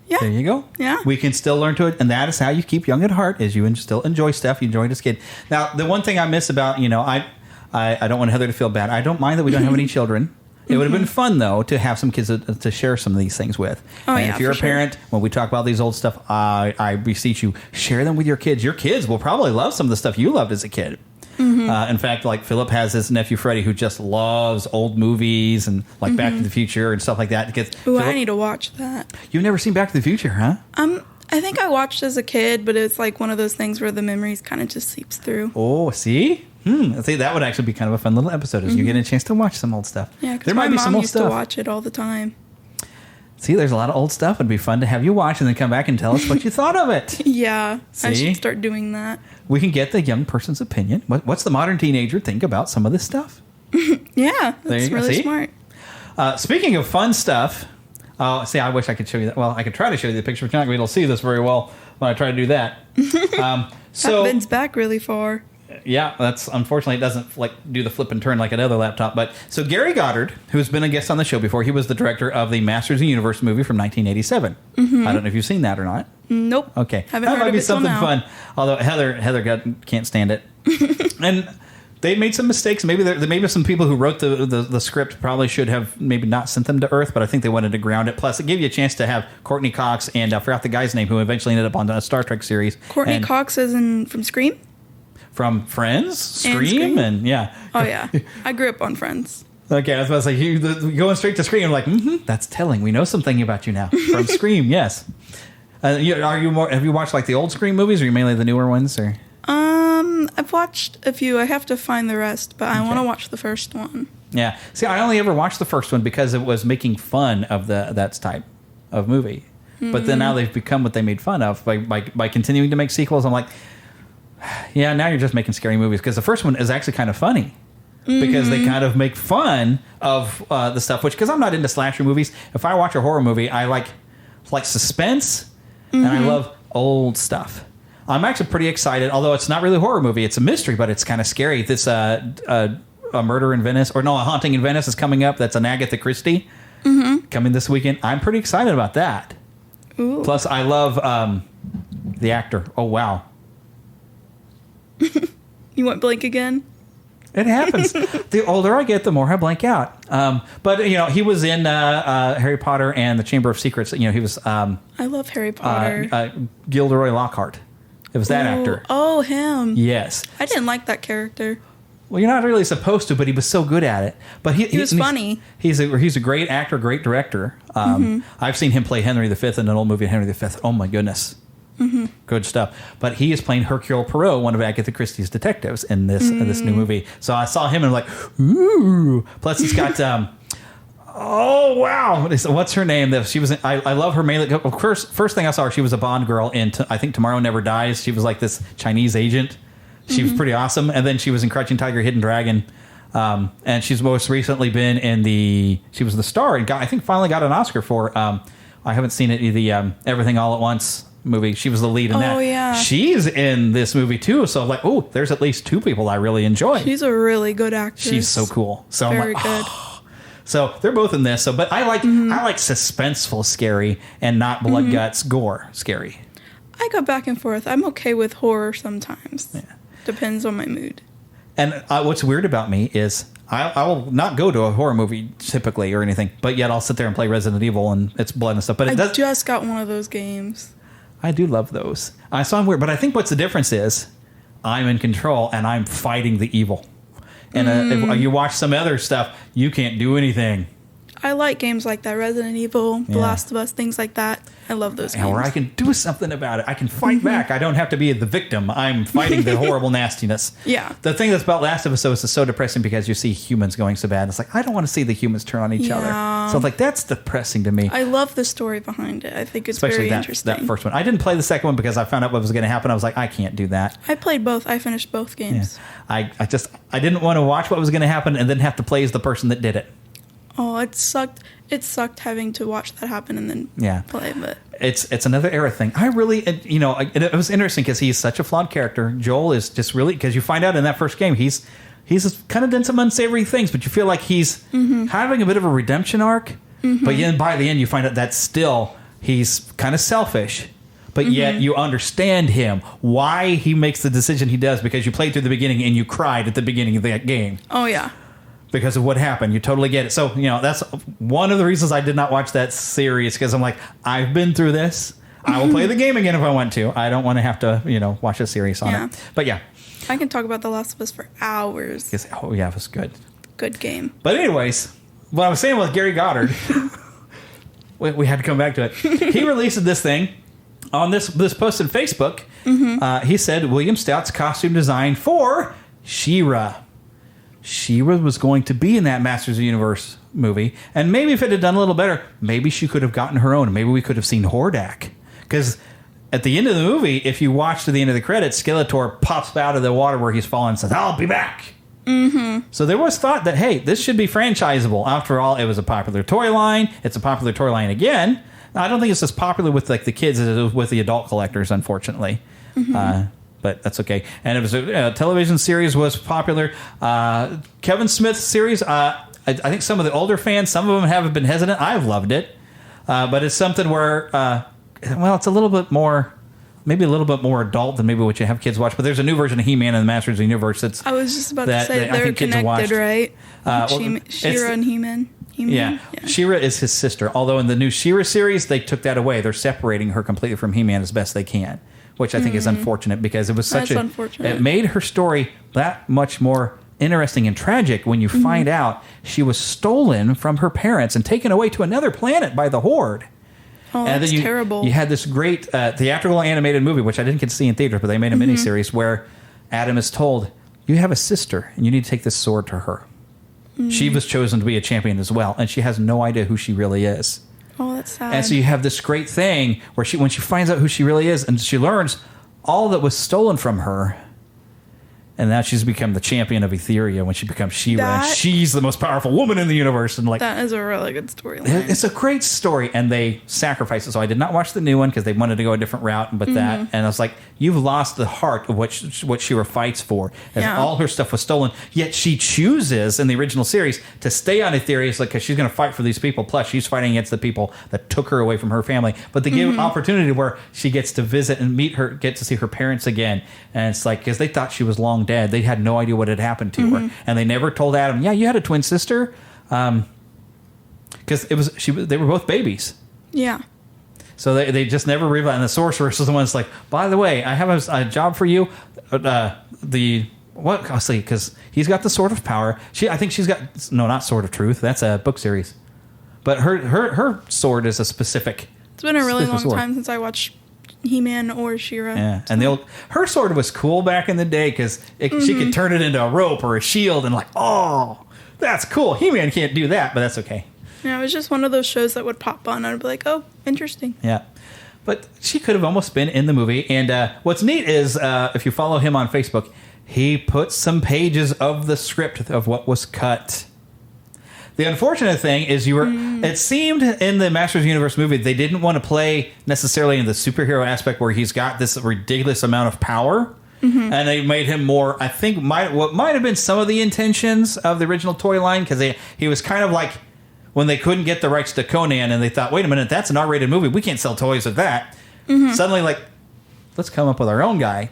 Yeah. There you go. Yeah. We can still learn to it, and that is how you keep young at heart, is you still enjoy stuff you enjoyed as a kid. Now, the one thing I miss about, I don't want Heather to feel bad. I don't mind that we don't have any children. It would have been fun, though, to have some kids to share some of these things with. Oh, and yeah, if you're a for sure. parent, when we talk about these old stuff, I beseech you, share them with your kids. Your kids will probably love some of the stuff you loved as a kid. In fact, like Philip has his nephew Freddie, who just loves old movies and like Back to the Future and stuff like that. Because Ooh, I need to watch that. You've never seen Back to the Future, huh? I think I watched as a kid, but it's like one of those things where the memories kind of just seeps through. Oh, see? See, that would actually be kind of a fun little episode as you get a chance to watch some old stuff. Yeah, because my mom used to watch it all the time. See, there's a lot of old stuff. It'd be fun to have you watch and then come back and tell us what you thought of it. Yeah, I See? should start doing that. We can get the young person's opinion. What's the modern teenager think about some of this stuff? Yeah, There that's you go. really See? smart. Speaking of fun stuff, see, I wish I could show you that. Well, I could try to show you the picture, but you're not going to be able to see this very well when I try to do that. That bends back really far. Yeah, that's unfortunately it doesn't like do the flip and turn like another laptop. But so Gary Goddard, who's been a guest on the show before, he was the director of the Masters of the Universe movie from 1987. I don't know if you've seen that or not. Nope. Okay, Haven't that heard might of be it till something now. fun. Although Heather can't stand it, and they made some mistakes. Maybe some people who wrote the script probably should have maybe not sent them to Earth, but I think they wanted to ground it. Plus, it gave you a chance to have Courtney Cox and I forgot the guy's name who eventually ended up on the Star Trek series. Courtney Cox is from Scream? From Friends, Scream, Scream? and yeah. Oh, yeah. I grew up on Friends. Okay, I was about to say, you going straight to Scream. I'm like, that's telling. We know something about you now from Scream. Yes. Have you watched like the old Scream movies, or you mainly the newer ones, or? I've watched a few. I have to find the rest, but I want to watch the first one. Yeah. See, I only ever watched the first one because it was making fun of that type of movie. But then now they've become what they made fun of by continuing to make sequels. I'm like, yeah, now you're just making scary movies, because the first one is actually kind of funny. Because they kind of make fun of the stuff, because I'm not into slasher movies. If I watch a horror movie, I like suspense, and I love old stuff. I'm actually pretty excited, although it's not really a horror movie. It's a mystery, but it's kind of scary. This A Murder in Venice, A Haunting in Venice is coming up. That's an Agatha Christie coming this weekend. I'm pretty excited about that. Ooh. Plus, I love the actor. Oh, wow. You went blank again? It happens. The older I get, the more I blank out. But he was in Harry Potter and the Chamber of Secrets. He was I love Harry Potter. Gilderoy Lockhart. It was that actor. Oh, him. Yes. I didn't like that character. Well, you're not really supposed to, but he was so good at it. But he was funny. He's a great actor, great director. I've seen him play Henry V in an old movie, Henry V. Oh my goodness. Good stuff. But he is playing Hercule Poirot, one of Agatha Christie's detectives in this new movie. So I saw him and I'm like, ooh. Plus it's got oh wow. What's her name? She was I love her mainly. Of course, first thing I saw her, she was a Bond girl in I think Tomorrow Never Dies. She was like this Chinese agent. She was pretty awesome. And then she was in Crouching Tiger, Hidden Dragon. And she's most recently been in she was the star and I think finally got an Oscar for I haven't seen it, the Everything All at Once movie. She was the lead in that. Oh, yeah. She's in this movie too. So I'm like, oh, there's at least two people I really enjoy. She's a really good actress. She's so cool. So Very I'm like, good. oh. So they're both in this. So, but I like suspenseful scary and not blood guts gore scary. I go back and forth. I'm okay with horror sometimes. Yeah. Depends on my mood. And what's weird about me is I will not go to a horror movie typically or anything, but yet I'll sit there and play Resident Evil and it's blood and stuff. But I just got one of those games. I do love those. So I'm weird, but I think what's the difference is I'm in control and I'm fighting the evil. And if you watch some other stuff, you can't do anything. I like games like that, Resident Evil, The Last of Us, things like that. I love those games. Where I can do something about it. I can fight back. I don't have to be the victim. I'm fighting the horrible nastiness. Yeah. The thing that's about Last of Us, though, is so depressing because you see humans going so bad. It's like, I don't want to see the humans turn on each other. So it's like, that's depressing to me. I love the story behind it. I think it's Especially very interesting. that first one. I didn't play the second one because I found out what was going to happen. I was like, I can't do that. I played both. I finished both games. Yeah. I didn't want to watch what was going to happen and then have to play as the person that did it. Oh, it sucked. It sucked having to watch that happen and then play. But it's another era thing. I really, it was interesting because he's such a flawed character. Joel is just really, because you find out in that first game he's kind of done some unsavory things, but you feel like he's having a bit of a redemption arc. But then by the end you find out that still he's kind of selfish. But yet you understand him, why he makes the decision he does, because you played through the beginning and you cried at the beginning of that game. Oh yeah. Because of what happened. You totally get it. So, that's one of the reasons I did not watch that series, because I'm like, I've been through this. I will play the game again if I want to. I don't want to have to, watch a series on it. But yeah. I can talk about The Last of Us for hours. Oh, yeah, it was good. Good game. But anyways, what I was saying with Gary Goddard, we had to come back to it. He released this thing on this post on Facebook. He said, William Stout's costume design for She-Ra. She-Ra was going to be in that Masters of the Universe movie, and maybe if it had done a little better, maybe she could have gotten her own. Maybe we could have seen Hordak, because at the end of the movie, if you watch to the end of the credits, Skeletor pops out of the water where he's fallen and says, "I'll be back." So there was thought that, hey, this should be franchisable. After all, it was a popular toy line. It's a popular toy line again. Now, I don't think it's as popular with the kids as it is with the adult collectors, unfortunately. But that's okay. And it was a television series was popular. Kevin Smith's series, I think some of the older fans, some of them have been hesitant. I've loved it. But it's something where, it's a little bit more, maybe a little bit more adult than maybe what you have kids watch. But there's a new version of He-Man in the Masters of the Universe. I was just about to say they're connected, right? She-Ra and He-Man. Yeah. She-Ra is his sister. Although in the new She-Ra series, they took that away. They're separating her completely from He-Man as best they can. Which I think is unfortunate, because it was it made her story that much more interesting and tragic when you find out she was stolen from her parents and taken away to another planet by the Horde. Oh, and that's terrible. You had this great theatrical animated movie, which I didn't get to see in theaters, but they made a miniseries where Adam is told, you have a sister and you need to take this sword to her. She was chosen to be a champion as well, and she has no idea who she really is. Oh, that's sad. And so you have this great thing where when she finds out who she really is, and she learns all that was stolen from her, and now she's become the champion of Etheria when she becomes She-Ra, and she's the most powerful woman in the universe. And that is a really good storyline. It's a great story, and they sacrificed it. So I did not watch the new one because they wanted to go a different route, but and I was like, you've lost the heart of what She-Ra fights for. As all her stuff was stolen, yet she chooses in the original series to stay on Etheria because she's going to fight for these people. Plus, she's fighting against the people that took her away from her family. But they give an opportunity where she gets to visit and get to see her parents again. And it's like, because they thought she was long dead. They had no idea what had happened to her, and they never told Adam, you had a twin sister, because they were both babies. Yeah. So they just never realized. And the sorceress is the one that's like, by the way, I have a job for you. I'll see, because he's got the Sword of Power. I think she's got not Sword of Truth. That's a book series, but her sword is a specific. It's been a really long time since I watched He-Man or She-Ra. Yeah, and her sword was cool back in the day because she could turn it into a rope or a shield, and that's cool. He-Man can't do that, but that's okay. Yeah, it was just one of those shows that would pop on, and I'd be like, oh, interesting. Yeah, but she could have almost been in the movie. And what's neat is if you follow him on Facebook, he put some pages of the script of what was cut. The unfortunate thing is it seemed in the Masters of the Universe movie, they didn't want to play necessarily in the superhero aspect where he's got this ridiculous amount of power. And they made him more, I think, what might have been some of the intentions of the original toy line, because he was kind of like when they couldn't get the rights to Conan and they thought, wait a minute, that's an R-rated movie. We can't sell toys with that. Suddenly, let's come up with our own guy.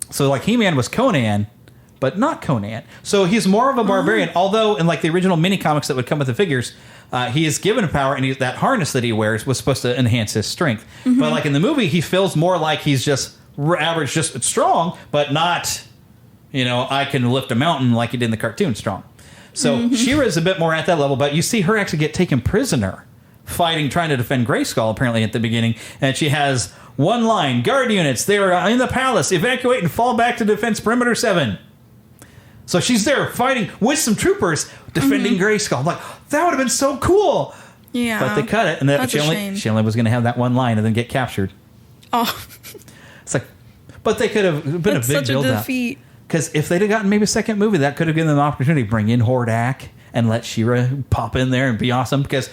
So, He-Man was Conan, but not Conan. So he's more of a barbarian, although in like the original mini comics that would come with the figures, he is given power, and that harness that he wears was supposed to enhance his strength. But like in the movie, he feels more like he's just average, just strong, but not, I can lift a mountain like he did in the cartoon strong. So She-Ra is a bit more at that level, but you see her actually get taken prisoner trying to defend Grayskull apparently at the beginning, and she has one line: guard units, they are in the palace, evacuate and fall back to defense perimeter 7. So she's there fighting with some troopers defending Grayskull. I'm like, that would have been so cool. Yeah. But they cut it, and she only was going to have that one line and then get captured. Oh. It's like, but they could have been a big build up. Defeat. Because if they'd have gotten maybe a second movie, that could have given them an opportunity to bring in Hordak and let She-Ra pop in there and be awesome. Because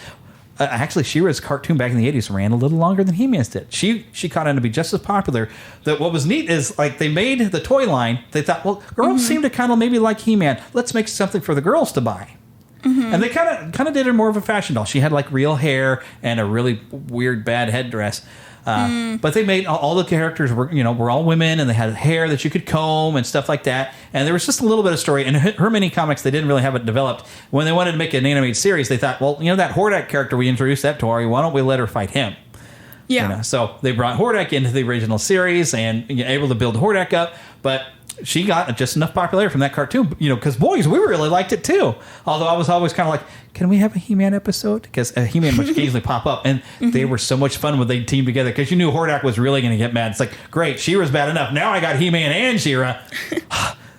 actually, She-Ra's cartoon back in the 80s ran a little longer than He-Man's did. She caught on to be just as popular. That what was neat is, like, they made the toy line. They thought, well, girls seem to kind of maybe like He-Man. Let's make something for the girls to buy. And they kind of did her more of a fashion doll. She had like real hair and a really weird bad headdress. But they made all the characters were all women, and they had hair that you could comb and stuff like that. And there was just a little bit of story. And her mini comics, they didn't really have it developed. When they wanted to make an animated series, they thought, well, that Hordak character we introduced that to Tori, why don't we let her fight him? Yeah. So they brought Hordak into the original series and able to build Hordak up, but she got just enough popularity from that cartoon, because boys, we really liked it too. Although I was always kind of like, can we have a He-Man episode? Because He-Man would occasionally pop up, and they were so much fun when they teamed together, because you knew Hordak was really going to get mad. It's like, great, She-Ra's bad enough. Now I got He-Man and She-Ra.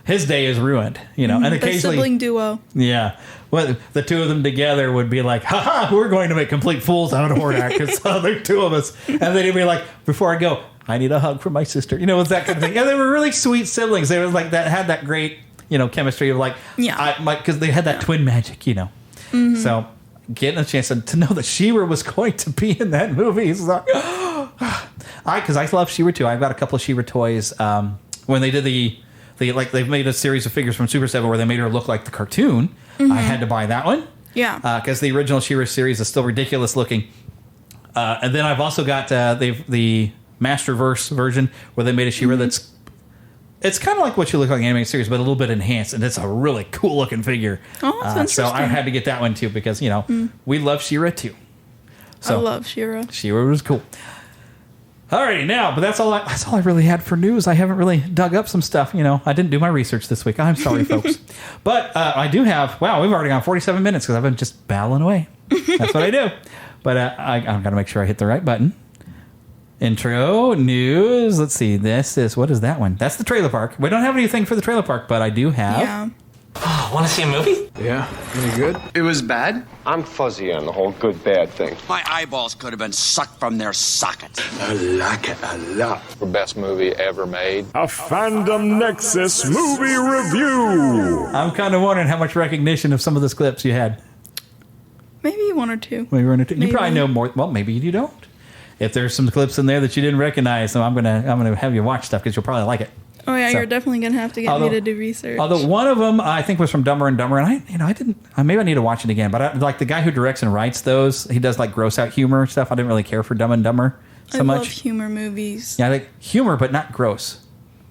His day is ruined, and occasionally the sibling duo. Yeah. Well, the two of them together would be like, haha, we're going to make complete fools out of Hordak. It's the two of us. And then he'd be like, before I go, I need a hug from my sister. It's that kind of thing. And they were really sweet siblings. They were like that, had that great, chemistry of like, because they had that twin magic, So getting a chance to know that She-Ra was going to be in that movie is like, because I love She-Ra too. I've got a couple of She-Ra toys. When they did they've made a series of figures from Super 7 where they made her look like the cartoon. I had to buy that one. Yeah. Because the original She-Ra series is still ridiculous looking. And then I've also got the Masterverse version where they made a She-Ra that's, it's kind of like what you look like in the animated series, but a little bit enhanced, and it's a really cool looking figure. Oh, that's interesting. So I had to get that one too, because we love She-Ra too. So I love She-Ra. She-Ra was cool. Alrighty, now, but that's all I really had for news. I haven't really dug up some stuff. I didn't do my research this week. I'm sorry, folks. But I do have. Wow, we've already gone 47 minutes because I've been just battling away. That's what I do. But I've got to make sure I hit the right button. Intro, news. Let's see. What is that one? That's the trailer park. We don't have anything for the trailer park, but I do have. Yeah. Oh, want to see a movie? Yeah. Any good? It was bad? I'm fuzzy on the whole good-bad thing. My eyeballs could have been sucked from their sockets. I like it a lot. The best movie ever made. A Fandom Nexus movie review. I'm kind of wondering how much recognition of some of those clips you had. Maybe one or two. Maybe one or two. You probably know more. Well, maybe you don't. If there's some clips in there that you didn't recognize, so I'm gonna have you watch stuff because you'll probably like it. Oh yeah, you're definitely gonna have to get me to do research. Although one of them I think was from Dumber and Dumber, and I didn't. Maybe I need to watch it again. But like the guy who directs and writes those, he does like gross out humor stuff. I didn't really care for Dumb and Dumber so much. I love humor movies. Yeah, I like humor, but not gross.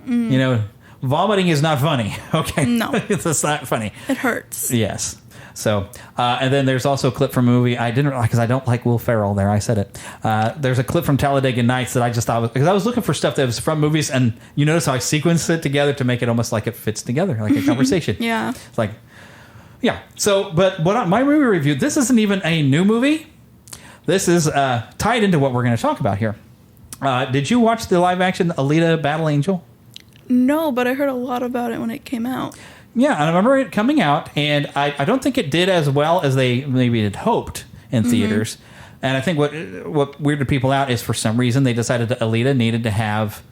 Vomiting is not funny. Okay, no, it's not funny. It hurts. Yes. So, and then there's also a clip from a movie I didn't, because I don't like Will Ferrell there. I said it. There's a clip from Talladega Nights that I just thought because I was looking for stuff that was from movies, and you notice how I sequenced it together to make it almost like it fits together, like a conversation. Yeah. It's like, yeah. So, but my movie review, this isn't even a new movie. This is tied into what we're going to talk about here. Did you watch the live action Alita Battle Angel? No, but I heard a lot about it when it came out. Yeah, I remember it coming out, and I don't think it did as well as they maybe had hoped in theaters. And I think what weirded people out is for some reason they decided that Alita needed to have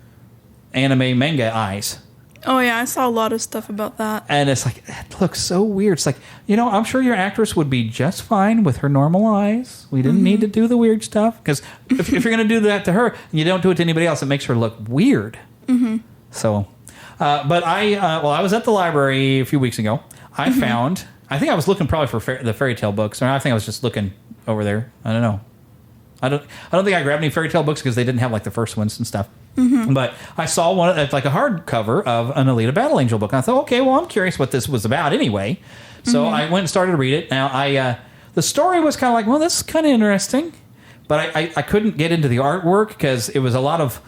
anime manga eyes. Oh yeah, I saw a lot of stuff about that. And it's like, it looks so weird. It's like, I'm sure your actress would be just fine with her normal eyes. We didn't need to do the weird stuff. Because if you're going to do that to her, and you don't do it to anybody else, it makes her look weird. So... but I was at the library a few weeks ago. I found, I think I was looking probably for the fairy tale books, or I think I was just looking over there. I don't know. I don't think I grabbed any fairy tale books because they didn't have like the first ones and stuff. But I saw one, like a hardcover of an Alita Battle Angel book. And I thought, okay, well, I'm curious what this was about anyway. So I went and started to read it. Now, the story was kind of like, well, this is kind of interesting. But I couldn't get into the artwork because it was a lot of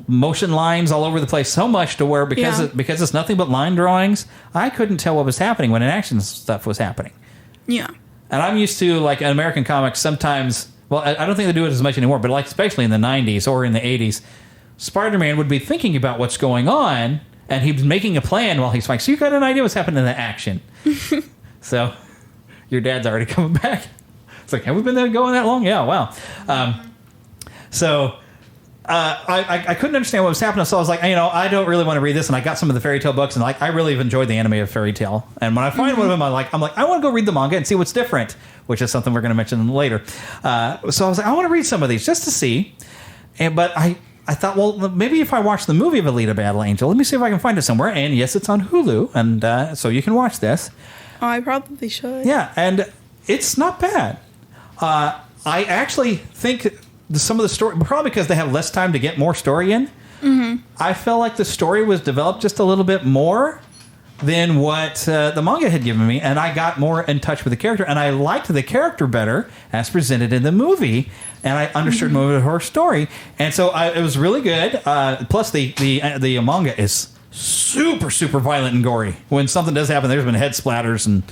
motion lines all over the place, so much to where because it's nothing but line drawings, I couldn't tell what was happening when an action stuff was happening. Yeah. And I'm used to, like, in American comics, sometimes, well, I don't think they do it as much anymore, but like especially in the 90s or in the 80s, Spider-Man would be thinking about what's going on, and he was making a plan while he's fighting. So you got an idea what's happening in the action. So your dad's already coming back. It's like, have we been there going that long? Yeah, wow. I couldn't understand what was happening, so I was like, I don't really want to read this, and I got some of the fairy tale books, and like I really have enjoyed the anime of fairy tale. And when I find one of them, I'm like, I want to go read the manga and see what's different, which is something we're going to mention later. So I was like, I want to read some of these just to see. But I thought, well, maybe if I watch the movie of Alita Battle Angel, let me see if I can find it somewhere. And yes, it's on Hulu, and so you can watch this. Oh, I probably should. Yeah, and it's not bad. I actually think some of the story, probably because they have less time to get more story in, I felt like the story was developed just a little bit more than what the manga had given me, and I got more in touch with the character, and I liked the character better as presented in the movie, and I understood more of her story, and so it was really good. Plus, the manga is super, super violent and gory. When something does happen, there's been head splatters, and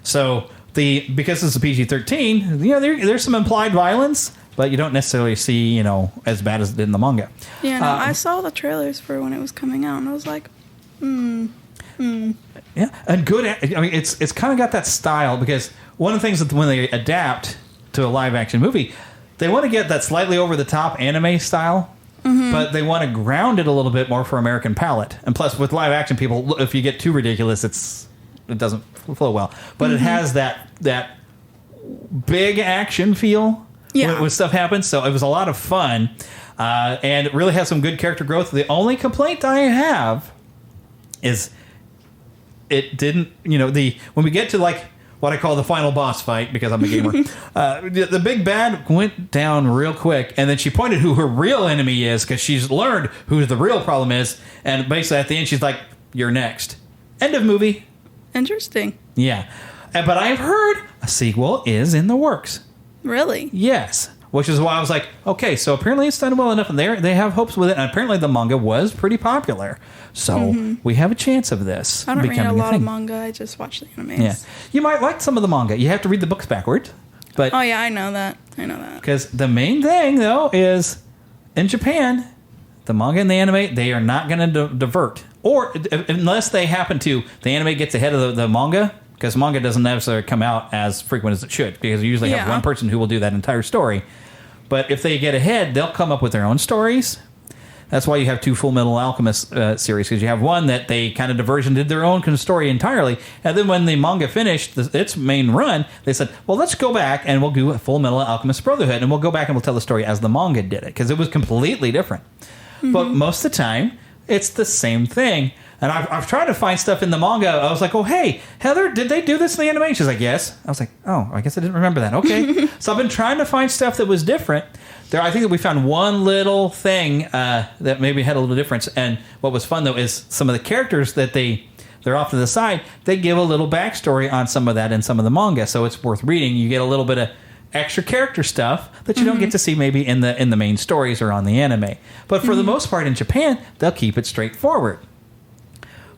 so because it's a PG-13, there's some implied violence, but you don't necessarily see, as bad as it did in the manga. Yeah, no, I saw the trailers for when it was coming out, and I was like, Yeah, and good. I mean, it's kind of got that style, because one of the things that when they adapt to a live action movie, they want to get that slightly over the top anime style, but they want to ground it a little bit more for American palate. And plus, with live action people, if you get too ridiculous, it doesn't flow well. But it has that big action feel when stuff happens. So it was a lot of fun, and it really has some good character growth. The only complaint I have is it didn't, when we get to like what I call the final boss fight, because I'm a gamer, the big bad went down real quick, and then she pointed who her real enemy is, because she's learned who the real problem is, and basically at the end she's like, you're next. End of movie. Interesting. Yeah. But I've heard a sequel is in the works. Really? Yes. Which is why I was like, okay, so apparently it's done well enough, and they have hopes with it, and apparently the manga was pretty popular. So we have a chance of this. I don't read becoming a lot thing. of manga. I just watch the animes. Yeah. You might like some of the manga. You have to read the books backwards. But oh, yeah, I know that. Because the main thing, though, is in Japan, the manga and the anime, they are not going to divert. Or unless they happen to, the anime gets ahead of the manga, because manga doesn't necessarily come out as frequent as it should, because you usually have one person who will do that entire story. But if they get ahead, they'll come up with their own stories. That's why you have two Full Metal Alchemist series, because you have one that they kind of diversion did their own kind of story entirely, and then when the manga finished its main run, they said, well, let's go back and we'll do a Full Metal Alchemist Brotherhood, and we'll go back and we'll tell the story as the manga did it, because it was completely different. But most of the time, it's the same thing. And I've tried to find stuff in the manga. I was like, oh, hey, Heather, did they do this in the anime? She's like, yes. I was like, oh, I guess I didn't remember that. Okay. So I've been trying to find stuff that was different. I think that we found one little thing that maybe had a little difference. And what was fun, though, is some of the characters that they're off to the side, they give a little backstory on some of that in some of the manga. So it's worth reading. You get a little bit of extra character stuff that you don't get to see maybe in the main stories or on the anime. But for the most part in Japan, they'll keep it straightforward.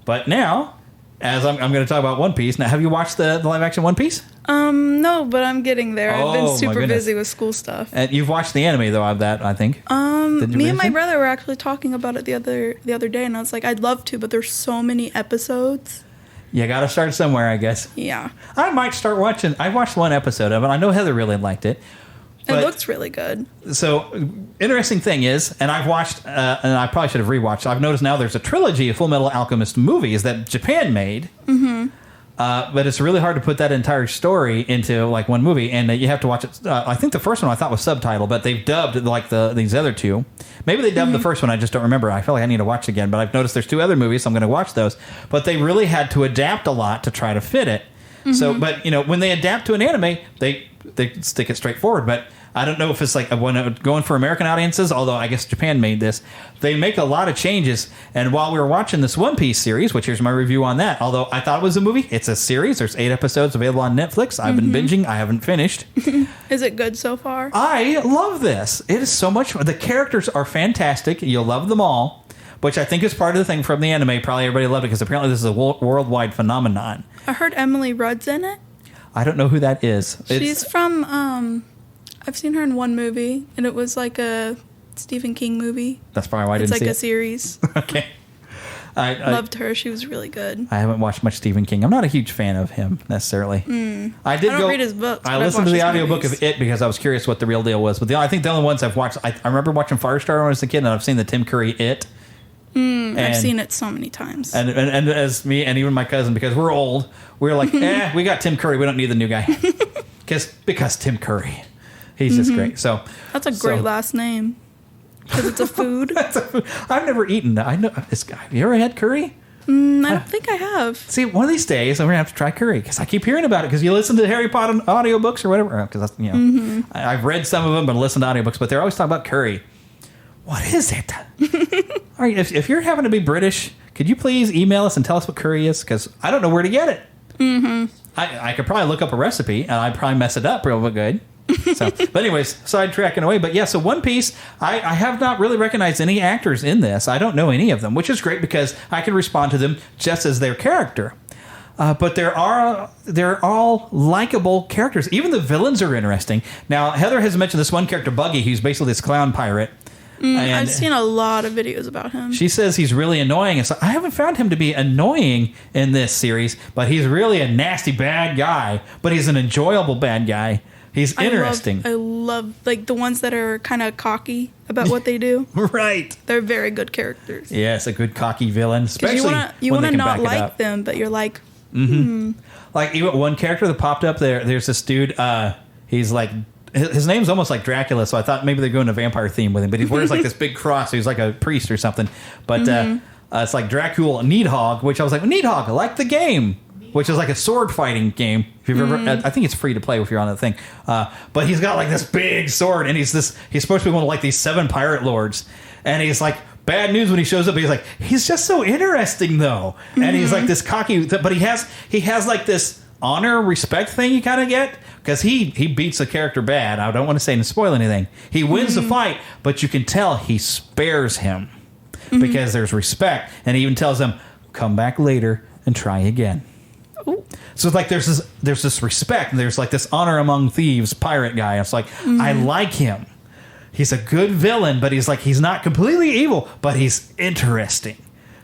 But now, as I'm going to talk about One Piece, now have you watched the live action One Piece? No, but I'm getting there. I've been super busy with school stuff. And you've watched the anime though of that, I think. Me and my brother were actually talking about it the other day, and I was like, I'd love to, but there's so many episodes. You got to start somewhere, I guess. Yeah. I might start watching. I watched one episode of it. I know Heather really liked it. It looks really good. So, interesting thing is, and I've watched, and I probably should have rewatched, I've noticed now there's a trilogy of Full Metal Alchemist movies that Japan made. But it's really hard to put that entire story into like one movie, and you have to watch it. I think the first one I thought was subtitled, but they've dubbed like these other two. Maybe they dubbed the first one, I just don't remember. I feel like I need to watch it again, but I've noticed there's two other movies, so I'm going to watch those. But they really had to adapt a lot to try to fit it. So, but when they adapt to an anime, they stick it straightforward. But I don't know if it's like going for American audiences, although I guess Japan made this. They make a lot of changes. And while we were watching this One Piece series, which here's my review on that, although I thought it was a movie, it's a series. There's 8 episodes available on Netflix. I've been binging. I haven't finished. Is it good so far? I love this. It is so much fun. The characters are fantastic. You'll love them all, which I think is part of the thing from the anime. Probably everybody loved it because apparently this is a worldwide phenomenon. I heard Emily Rudd's in it. I don't know who that is. She's from, I've seen her in one movie, and it was like a Stephen King movie. That's probably why I didn't see it. It's like a series. Okay. I loved her. She was really good. I haven't watched much Stephen King. I'm not a huge fan of him, necessarily. I don't read his books. I listened to the audiobook of It because I was curious what the real deal was. But I think the only ones I've watched, I remember watching Firestarter when I was a kid, and I've seen the Tim Curry It. I've seen it so many times. And as me and even my cousin, because we're old, we're like, we got Tim Curry. We don't need the new guy. because Tim Curry. He's just great. So that's a great last name. Because it's a food. I've never eaten that. I know. Have you ever had curry? I don't think I have. See, one of these days I'm gonna have to try curry because I keep hearing about it. Because you listen to Harry Potter audiobooks or whatever. Because I've read some of them, but listened to audiobooks. But they're always talking about curry. What is it? All right, if you're having to be British, could you please email us and tell us what curry is? Because I don't know where to get it. I could probably look up a recipe and I'd probably mess it up real good. So, but anyways, sidetracking away. But yeah, so One Piece, I have not really recognized any actors in this. I don't know any of them, which is great because I can respond to them just as their character. But they're all likable characters. Even the villains are interesting. Now, Heather has mentioned this one character, Buggy, who's basically this clown pirate. I've seen a lot of videos about him. She says he's really annoying. So I haven't found him to be annoying in this series, but he's really a nasty bad guy. But he's an enjoyable bad guy. He's interesting. I love like the ones that are kind of cocky about what they do. Right. They're very good characters. Yes, a good cocky villain. Especially you want to not like them, but you're like, Like even one character that popped up there. There's this dude. He's like. His name's almost like Dracula, so I thought maybe they're going a vampire theme with him. But he wears like this big cross. So he's like a priest or something. But it's like Dracula Needhog, which I was like, Needhog, I like the game, which is like a sword fighting game. If you've ever, I think it's free to play if you're on that thing. But he's got like this big sword, and he's supposed to be one of like these 7 pirate lords, and he's like. Bad news when he shows up. He's just so interesting though, and he's like this cocky. But he has like this honor respect thing you kind of get because he beats a character bad. I don't want to say and spoil anything. He wins the fight, but you can tell he spares him because there's respect, and he even tells him, "Come back later and try again." Ooh. So it's like there's this respect, and there's like this honor among thieves pirate guy. It's like I like him. He's a good villain, but he's not completely evil, but he's interesting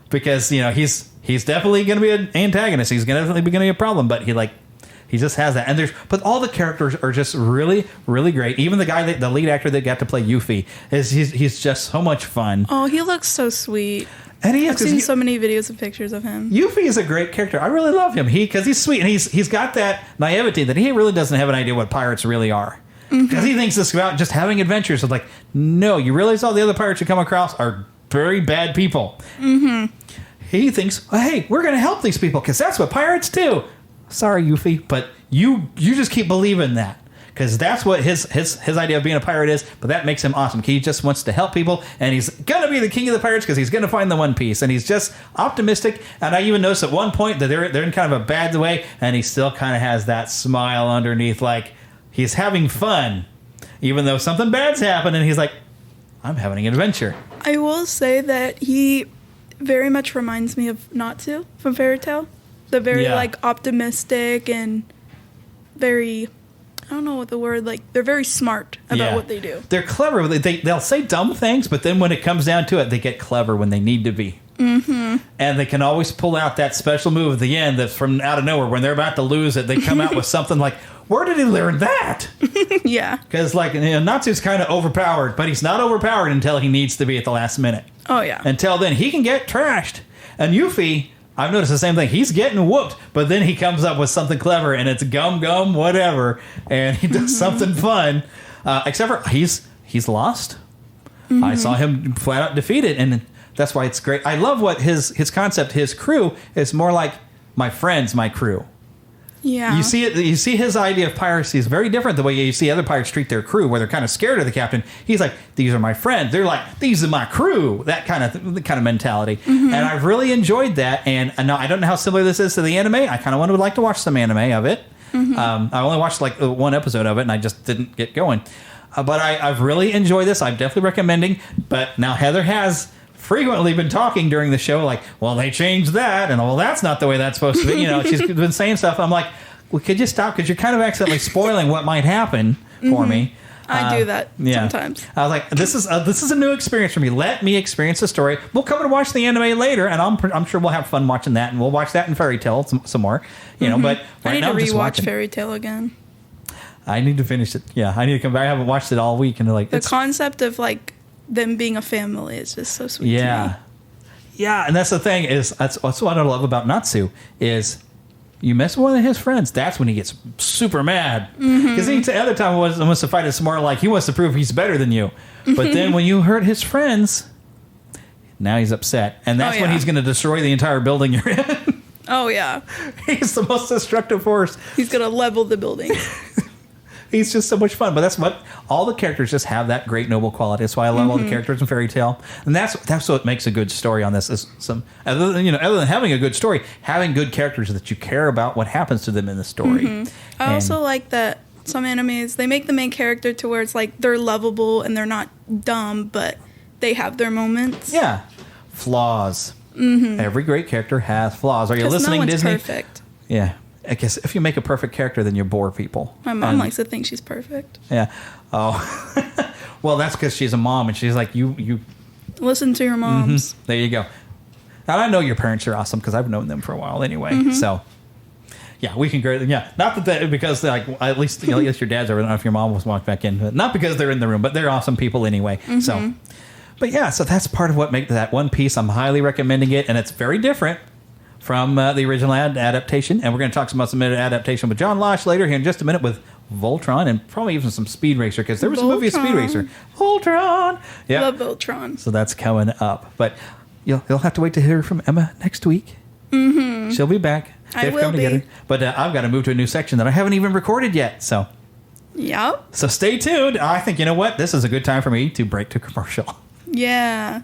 because he's definitely going to be an antagonist. He's definitely going to be a problem, but he just has that. And but all the characters are just really, really great. Even the guy, the lead actor that got to play Yuffie, he's just so much fun. Oh, he looks so sweet. And I've seen so many videos and pictures of him. Yuffie is a great character. I really love him. Because he's sweet and he's got that naivety that he really doesn't have an idea what pirates really are. Because he thinks it's about just having adventures. It's like, no, you realize all the other pirates you come across are very bad people. He thinks, hey, we're going to help these people because that's what pirates do. Sorry, Yuffie, but you just keep believing that because that's what his idea of being a pirate is. But that makes him awesome. He just wants to help people, and he's going to be the king of the pirates because he's going to find the One Piece, and he's just optimistic. And I even noticed at one point that they're in kind of a bad way, and he still kind of has that smile underneath, like. He's having fun, even though something bad's happened, and he's like, I'm having an adventure. I will say that he very much reminds me of Natsu from Fairy Tail. The very, optimistic and very, I don't know what the word, they're very smart about what they do. They're clever. They'll say dumb things, but then when it comes down to it, they get clever when they need to be. And they can always pull out that special move at the end that's from out of nowhere. When they're about to lose it, they come out with something like, where did he learn that? Yeah. Because, Natsu's kind of overpowered, but he's not overpowered until he needs to be at the last minute. Oh, yeah. Until then, he can get trashed. And Yuffie, I've noticed the same thing. He's getting whooped, but then he comes up with something clever, and it's gum, whatever, and he does something fun. Except for he's lost. I saw him flat out defeated, and that's why it's great. I love what his concept, his crew, is more like my friends, my crew. Yeah. You see it. You see his idea of piracy is very different the way you see other pirates treat their crew, where they're kind of scared of the captain. He's like, "These are my friends." They're like, "These are my crew." That kind of mentality, and I've really enjoyed that. And I don't know how similar this is to the anime. I kind of would like to watch some anime of it. I only watched like one episode of it, and I just didn't get going. But I've really enjoyed this. I'm definitely recommending. But now Heather has frequently been talking during the show like, well, they changed that, and well, that's not the way that's supposed to be. She's been saying stuff. I'm like, well, could you stop? Because you're kind of accidentally spoiling what might happen for me. I do that sometimes. I was like, this is a new experience for me. Let me experience the story. We'll come and watch the anime later, and I'm sure we'll have fun watching that, and we'll watch that in Fairy Tail some more. But I need now to I'm just rewatch watching. Fairy Tail again. I need to finish it. Yeah, I need to come back. I haven't watched it all week, and like The concept of like them being a family is just so sweet. To me. Yeah, and that's the thing is that's what I love about Natsu is you mess with one of his friends, that's when he gets super mad. Because the other time wants to fight, it's more like he wants to prove he's better than you. But then when you hurt his friends, now he's upset, and that's when he's going to destroy the entire building you're in. Oh yeah, he's the most destructive force. He's going to level the building. He's just so much fun, but that's what all the characters just have, that great noble quality. That's why I love all the characters in Fairy Tail, and that's what makes a good story on this. Is other than having a good story, having good characters that you care about what happens to them in the story. I also like that some animes they make the main character to where it's like they're lovable and they're not dumb, but they have their moments. Yeah, flaws. Every great character has flaws. Are you listening, no one's Disney? Perfect. Yeah. I guess if you make a perfect character, then you bore people. My mom likes to think she's perfect. Yeah. Oh. Well, that's because she's a mom, and she's like, you. Listen to your moms. There you go. And I know your parents are awesome because I've known them for a while anyway. So, yeah, we can greatly. Yeah, not that because like at least at least your dad's. I don't know if your mom was walked back in, but not because they're in the room, but they're awesome people anyway. So, but yeah, so that's part of what makes that One Piece. I'm highly recommending it, and it's very different from the original adaptation, and we're going to talk about some adaptation with John Losh later here in just a minute with Voltron and probably even some Speed Racer, because there was a movie of Speed Racer. Voltron! Yeah. Love Voltron. So that's coming up. But you'll have to wait to hear from Emma next week. She'll be back. I will be. But I've got to move to a new section that I haven't even recorded yet, so... Yep. So stay tuned. I think, you know what? This is a good time for me to break to commercial. Yeah.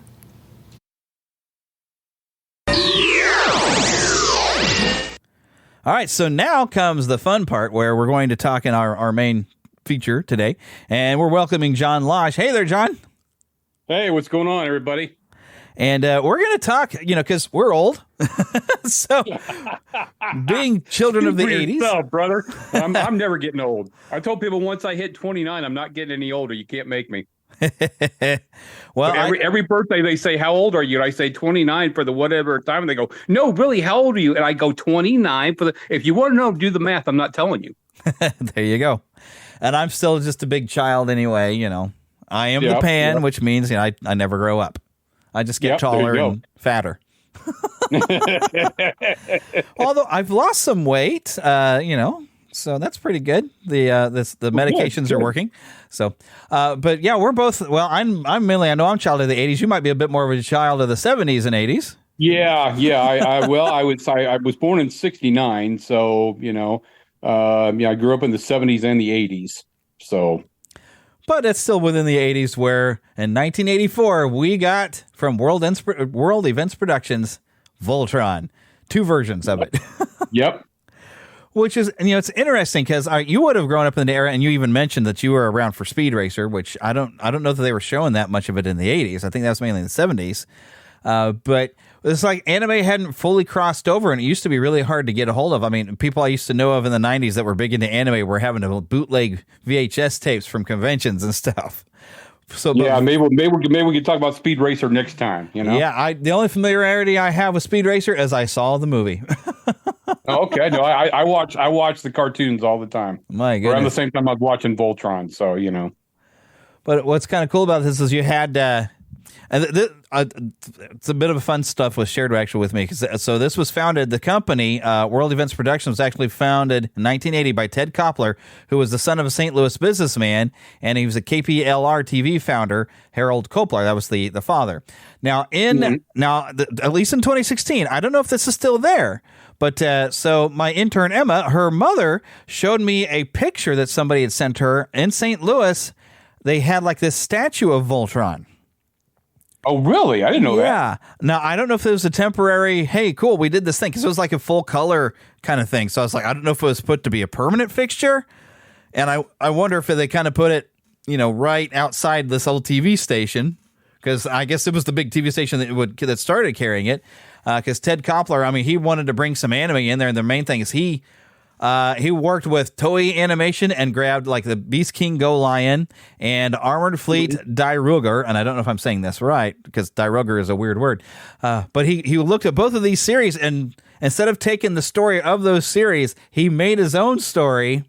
All right, so now comes the fun part where we're going to talk in our main feature today, and we're welcoming John Losh. Hey there, John. Hey, what's going on, everybody? And we're going to talk, because we're old. So, being children of the 80s. Yourself, brother. I'm never getting old. I told people once I hit 29, I'm not getting any older. You can't make me. Well, every birthday they say, how old are you? And I say 29 for the whatever time. And they go, no, really, how old are you? And I go 29 for the, if you want to know, do the math. I'm not telling you. There you go. And I'm still just a big child anyway, I am the pan, which means I never grow up. I just get taller and fatter. Although I've lost some weight, so that's pretty good. The medications are working. So, but yeah, we're both. Well, I'm mainly. I know I'm a child of the '80s. You might be a bit more of a child of the '70s and '80s. Yeah. I was born in '69, so I grew up in the '70s and the '80s. So, but it's still within the '80s. Where in 1984 we got from World Events Productions Voltron, 2 versions of it. Yep. Which is, it's interesting because you would have grown up in the era, and you even mentioned that you were around for Speed Racer, which I don't know that they were showing that much of it in the 80s. I think that was mainly in the 70s. But it's like anime hadn't fully crossed over, and it used to be really hard to get a hold of. I mean, people I used to know of in the 90s that were big into anime were having to bootleg VHS tapes from conventions and stuff. So, yeah, maybe we can talk about Speed Racer next time. Yeah, the only familiarity I have with Speed Racer is I saw the movie. Okay, no, I watch the cartoons all the time. My goodness. Around the same time I was watching Voltron, so But what's kind of cool about this is you had it's a bit of a fun stuff with shared actually with me. So this was founded, the company, World Events Productions, was actually founded in 1980 by Ted Koppler, who was the son of a St. Louis businessman, and he was a KPLR TV founder, Harold Koppler. That was the father. Now, at least in 2016, I don't know if this is still there, But so my intern, Emma, her mother showed me a picture that somebody had sent her in St. Louis. They had like this statue of Voltron. Oh, really? I didn't know that. Yeah. Now, I don't know if it was a temporary, hey, cool, we did this thing, because it was like a full color kind of thing. So I was like, I don't know if it was put to be a permanent fixture. And I wonder if they kind of put it, right outside this old TV station, because I guess it was the big TV station that started carrying it. Because Ted Koppler, he wanted to bring some anime in there. And the main thing is he worked with Toei Animation and grabbed like the Beast King Go Lion and Armored Fleet Dairuger. And I don't know if I'm saying this right, because Dairuger is a weird word. But he looked at both of these series, and instead of taking the story of those series, he made his own story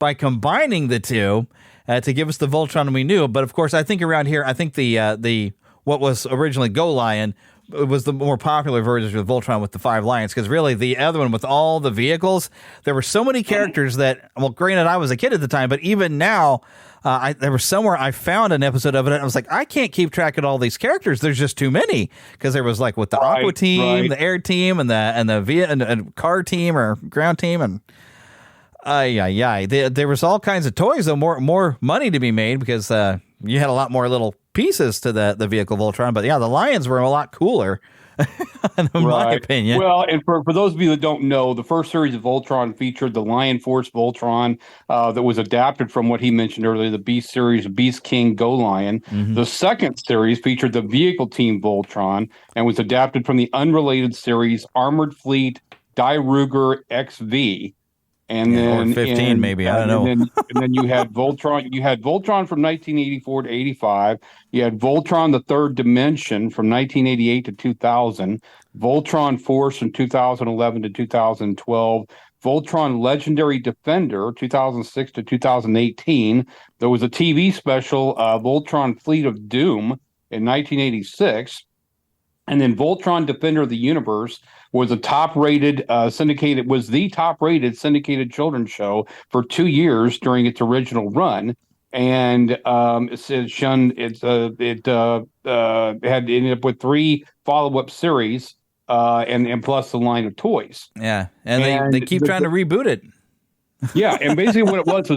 by combining the two to give us the Voltron we knew. But of course, I think around here, the what was originally Go Lion was the more popular version of Voltron with the 5 lions, because really the other one with all the vehicles, there were so many characters that, well, granted, I was a kid at the time, but even now, there was somewhere I found an episode of it, and I was like, I can't keep track of all these characters. There's just too many, because there was like with the Aqua team, the Air team, and the car team or ground team, and there was all kinds of toys, though, more money to be made, because you had a lot more little pieces to the vehicle Voltron. But yeah, the Lions were a lot cooler, in my opinion. Well, and for those of you that don't know, the first series of Voltron featured the Lion Force Voltron that was adapted from what he mentioned earlier, the Beast series, Beast King Go Lion. Mm-hmm. The second series featured the Vehicle Team Voltron and was adapted from the unrelated series Armored Fleet Dairuger XV. And then 15, maybe, I don't know. And then you had Voltron. You had Voltron from 1984 to 85. You had Voltron: The Third Dimension from 1988 to 2000. Voltron Force from 2011 to 2012. Voltron Legendary Defender 2006 to 2018. There was a TV special, Voltron Fleet of Doom in 1986. And then Voltron Defender of the Universe was the top-rated syndicated children's show for 2 years during its original run, and it had ended up with 3 follow-up series, and plus the line of toys. Yeah, and they keep trying to reboot it. Yeah, and basically what it was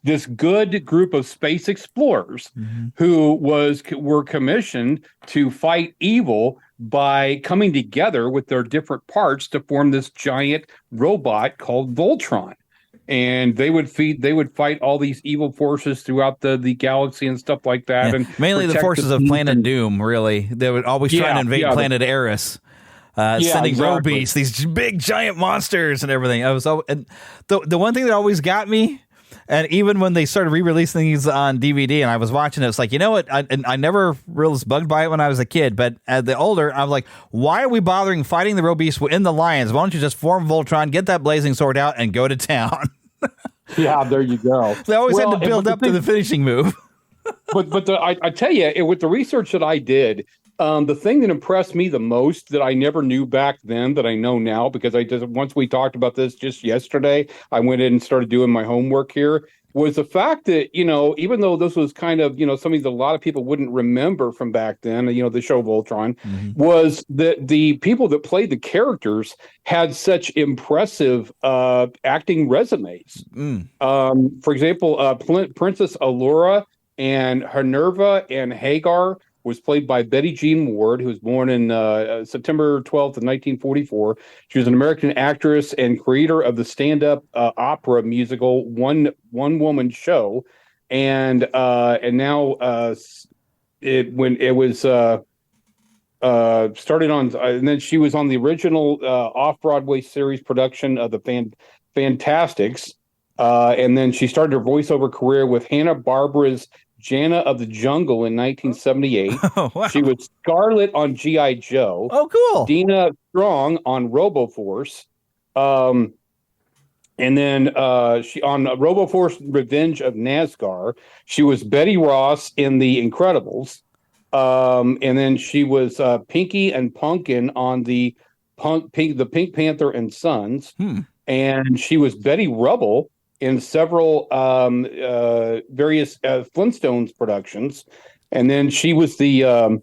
this good group of space explorers who were commissioned to fight evil by coming together with their different parts to form this giant robot called Voltron. And they would fight all these evil forces throughout the galaxy and stuff like that. Yeah, and mainly the forces of Planet Doom, really. They would always try to invade Planet Eris. Sending Robeasts, these big giant monsters and everything. And the one thing that always got me, and even when they started re-releasing these on DVD and I was watching it, it's like, you know what? I never really was bugged by it when I was a kid, but as the older, I was like, why are we bothering fighting the Robeasts in the Lions? Why don't you just form Voltron, get that blazing sword out, and go to town? Yeah, there you go. They always had to build up to the finishing move. but I tell you, with the research that I did, the thing that impressed me the most that I never knew back then that I know now, because once we talked about this just yesterday, I went in and started doing my homework here, was the fact that, even though this was kind of, something that a lot of people wouldn't remember from back then, the show Voltron, was that the people that played the characters had such impressive acting resumes. For example, Princess Allura and Minerva and Hagar was played by Betty Jean Ward, who was born in September 12th of 1944. She was an American actress and creator of the stand-up opera musical One Woman Show, and now started on, and then she was on the original off-Broadway series production of the Fantastics, and then she started her voiceover career with Hanna-Barbera's Jana of the Jungle in 1978. Oh, wow. She was Scarlet on G.I. Joe. Oh, cool. Dina Strong on RoboForce. And then she on RoboForce Revenge of Nazgar. She was Betty Ross in The Incredibles. And then she was Pinky and Pumpkin on the Pink Panther and Sons. And she was Betty Rubble in several various Flintstones productions. And then she was the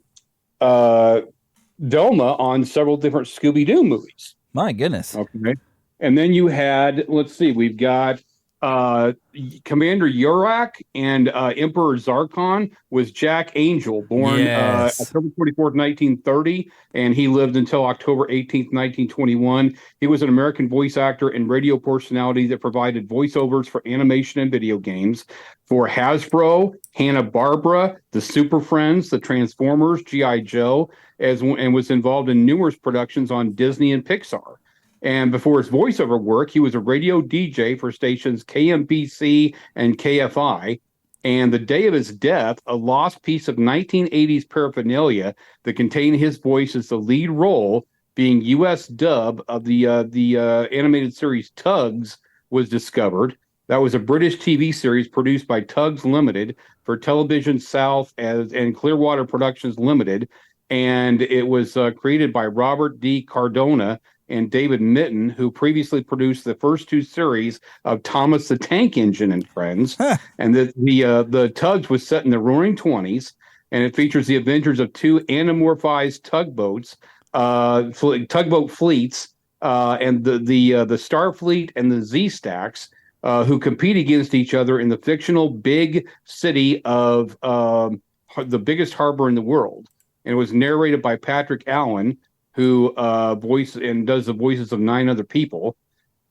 Velma on several different Scooby-Doo movies. My goodness. Okay. And then you had, let's see, we've got Commander Yurak and Emperor Zarkon was Jack Angel, born October 24th, 1930, and he lived until October 18th, 1921. He was an American voice actor and radio personality that provided voiceovers for animation and video games for Hasbro, Hanna-Barbera, the Super Friends, the Transformers, G.I. Joe, and was involved in numerous productions on Disney and Pixar. And before his voiceover work, he was a radio DJ for stations KMBC and KFI. And the day of his death, a lost piece of 1980s paraphernalia that contained his voice as the lead role, being U.S. dub of the animated series Tugs, was discovered. That was a British TV series produced by Tugs Limited for Television South and Clearwater Productions Limited. And it was created by Robert D. Cardona and David Mitton, who previously produced the first two series of Thomas the Tank Engine and Friends. And the Tugs was set in the Roaring '20s, and it features the adventures of two anamorphized tugboats, tugboat fleets, and the Starfleet and the Z-Stacks, who compete against each other in the fictional big city of the biggest harbor in the world. And it was narrated by Patrick Allen, who does the voices of 9 other people.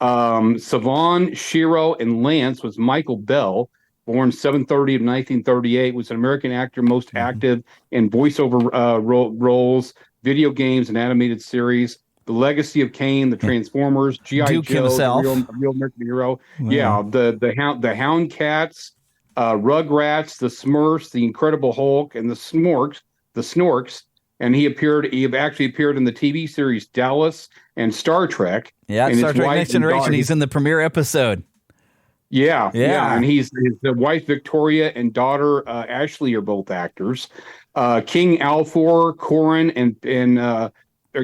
Savan, Shiro, and Lance was Michael Bell, born 7/30 of 1938, was an American actor most active in voiceover roles, video games, and animated series. The Legacy of Kane, the Transformers, G.I. Joe, Real American Hero. Wow. Yeah, the Hound Cats, Rugrats, the Smurfs, the Incredible Hulk, and the Snorks. And he actually appeared in the TV series Dallas and Star Trek. Yeah, Star Trek Next Generation. He's in the premiere episode. Yeah. And his wife Victoria and daughter Ashley are both actors. King Alfor, Corin,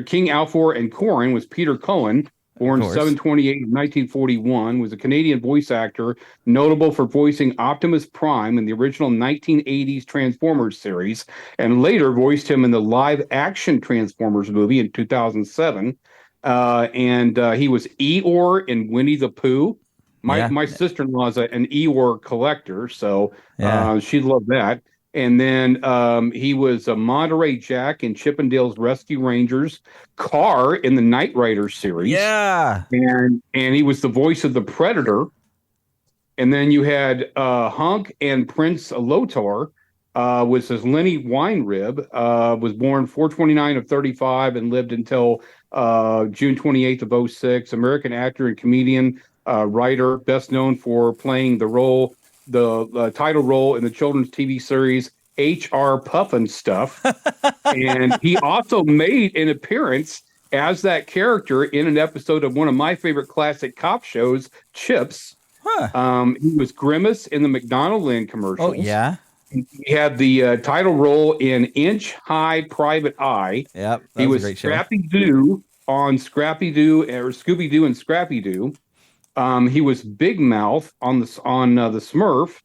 King Alfor and Corin was Peter Cohen, born 7/28 1941, was a Canadian voice actor notable for voicing Optimus Prime in the original 1980s Transformers series, and later voiced him in the live-action Transformers movie in 2007. And he was Eeyore in Winnie the Pooh. My sister-in-law is an Eeyore collector, so she'd love that. And then he was a Monterey Jack in Chippendale's Rescue Rangers, Carr in the Knight Rider series. Yeah. And he was the voice of the Predator. And then you had Hunk and Prince Lotar, was his Lenny Weinrib, was born 4/29 of 35 and lived until June 28th of 06. American actor and comedian, writer, best known for playing the title role in the children's TV series H.R. Puffin Stuff. And he also made an appearance as that character in an episode of one of my favorite classic cop shows, Chips. He was Grimace in the McDonald Land commercials. Oh, yeah. He had the title role in Inch High Private Eye. Yep, he was Scrappy-Doo on Scrappy-Doo, or Scooby-Doo and Scrappy-Doo. He was Big Mouth on the Smurfs,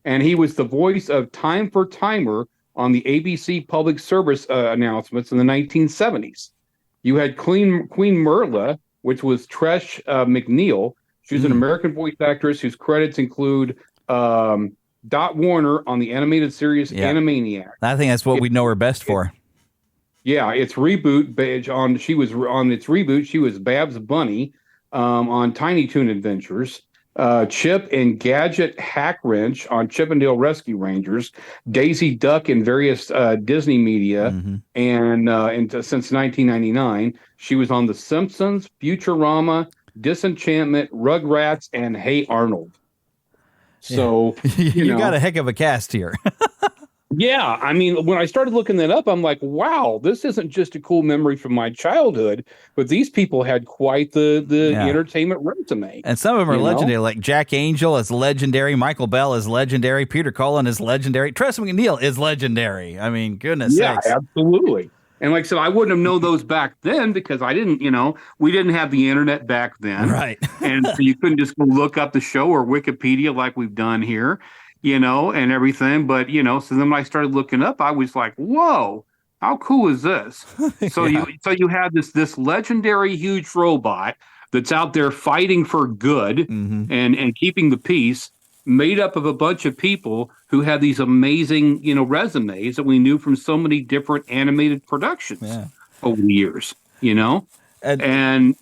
and he was the voice of Time for Timer on the ABC public service announcements in the 1970s. You had Queen Merla, which was Tresh McNeil. She was an American voice actress whose credits include Dot Warner on the animated series Animaniacs. I think that's what we know her best for. Yeah, its reboot. She was Babs Bunny. On Tiny Toon Adventures, Chip and Gadget Hack Wrench on Chippendale Rescue Rangers, Daisy Duck in various Disney media, and since 1999, she was on The Simpsons, Futurama, Disenchantment, Rugrats, and Hey Arnold. So you got a heck of a cast here. Yeah, I mean, when I started looking that up, I'm like, wow, this isn't just a cool memory from my childhood, but these people had quite the entertainment resume. And some of them are legendary, like Jack Angel is legendary, Michael Bell is legendary, Peter Cullen is legendary, Tress McNeil is legendary. I mean, goodness sakes. Yeah, absolutely. And like I said, I wouldn't have known those back then because I didn't, we didn't have the internet back then. Right. And so you couldn't just go look up the show or Wikipedia like we've done here. And everything. But, so then when I started looking up, I was like, whoa, how cool is this? So you have this legendary huge robot that's out there fighting for good and keeping the peace, made up of a bunch of people who had these amazing, resumes that we knew from so many different animated productions over the years, and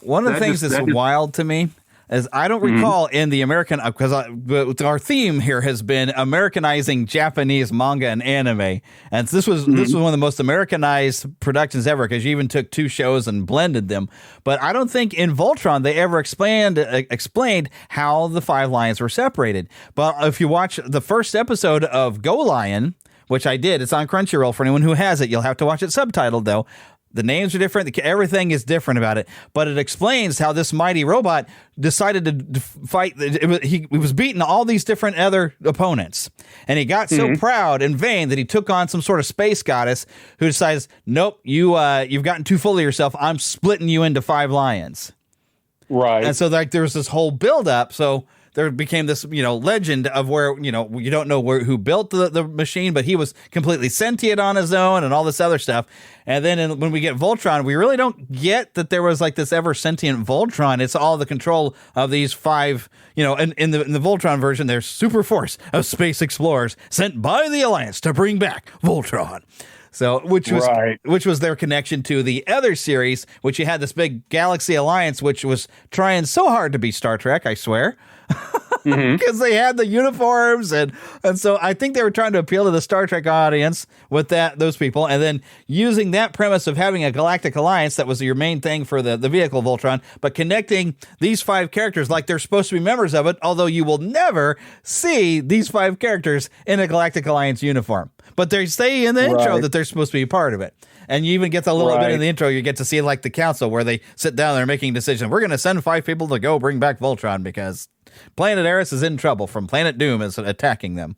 one of the things that's wild to me is I don't recall in the American, because our theme here has been Americanizing Japanese manga and anime, and this was one of the most Americanized productions ever, because you even took two shows and blended them. But I don't think in Voltron they ever explained how the five lions were separated. But if you watch the first episode of Go Lion, which I did, it's on Crunchyroll for anyone who has it. You'll have to watch it subtitled though. The names are different. Everything is different about it. But it explains how this mighty robot decided to fight. He was beating all these different other opponents. And he got so proud and vain that he took on some sort of space goddess who decides, nope, you've gotten too full of yourself. I'm splitting you into five lions. Right. And so there was this whole buildup. So there became this, legend of where, you don't know who built the machine, but he was completely sentient on his own and all this other stuff. And then when we get Voltron, we really don't get that there was like this ever sentient Voltron. It's all the control of these five, in the Voltron version, there's super force of space explorers sent by the Alliance to bring back Voltron. So, which was their connection to the other series, which you had this big Galaxy Alliance, which was trying so hard to be Star Trek, I swear, because they had the uniforms, and so I think they were trying to appeal to the Star Trek audience with those people, and then using that premise of having a galactic alliance that was your main thing for the vehicle Voltron, but connecting these five characters like they're supposed to be members of it, although you will never see these five characters in a Galactic Alliance uniform. But they say in the intro that they're supposed to be a part of it. And you even get a little bit in the intro, you get to see like the council where they sit down, they're making a decision. We're going to send 5 people to go bring back Voltron because Planet Eris is in trouble from Planet Doom is attacking them.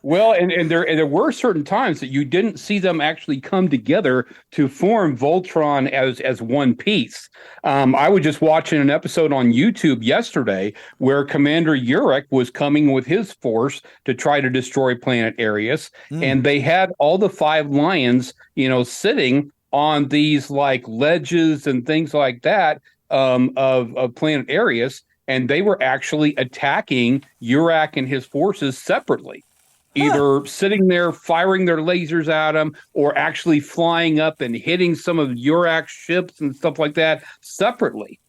Well, and there were certain times that you didn't see them actually come together to form Voltron as one piece. I was just watching an episode on YouTube yesterday where Commander Urek was coming with his force to try to destroy Planet Eris, and they had all the five lions, sitting on these like ledges and things like that of Planet Eris. And they were actually attacking Urek and his forces separately, either sitting there firing their lasers at him or actually flying up and hitting some of Urek's ships and stuff like that separately,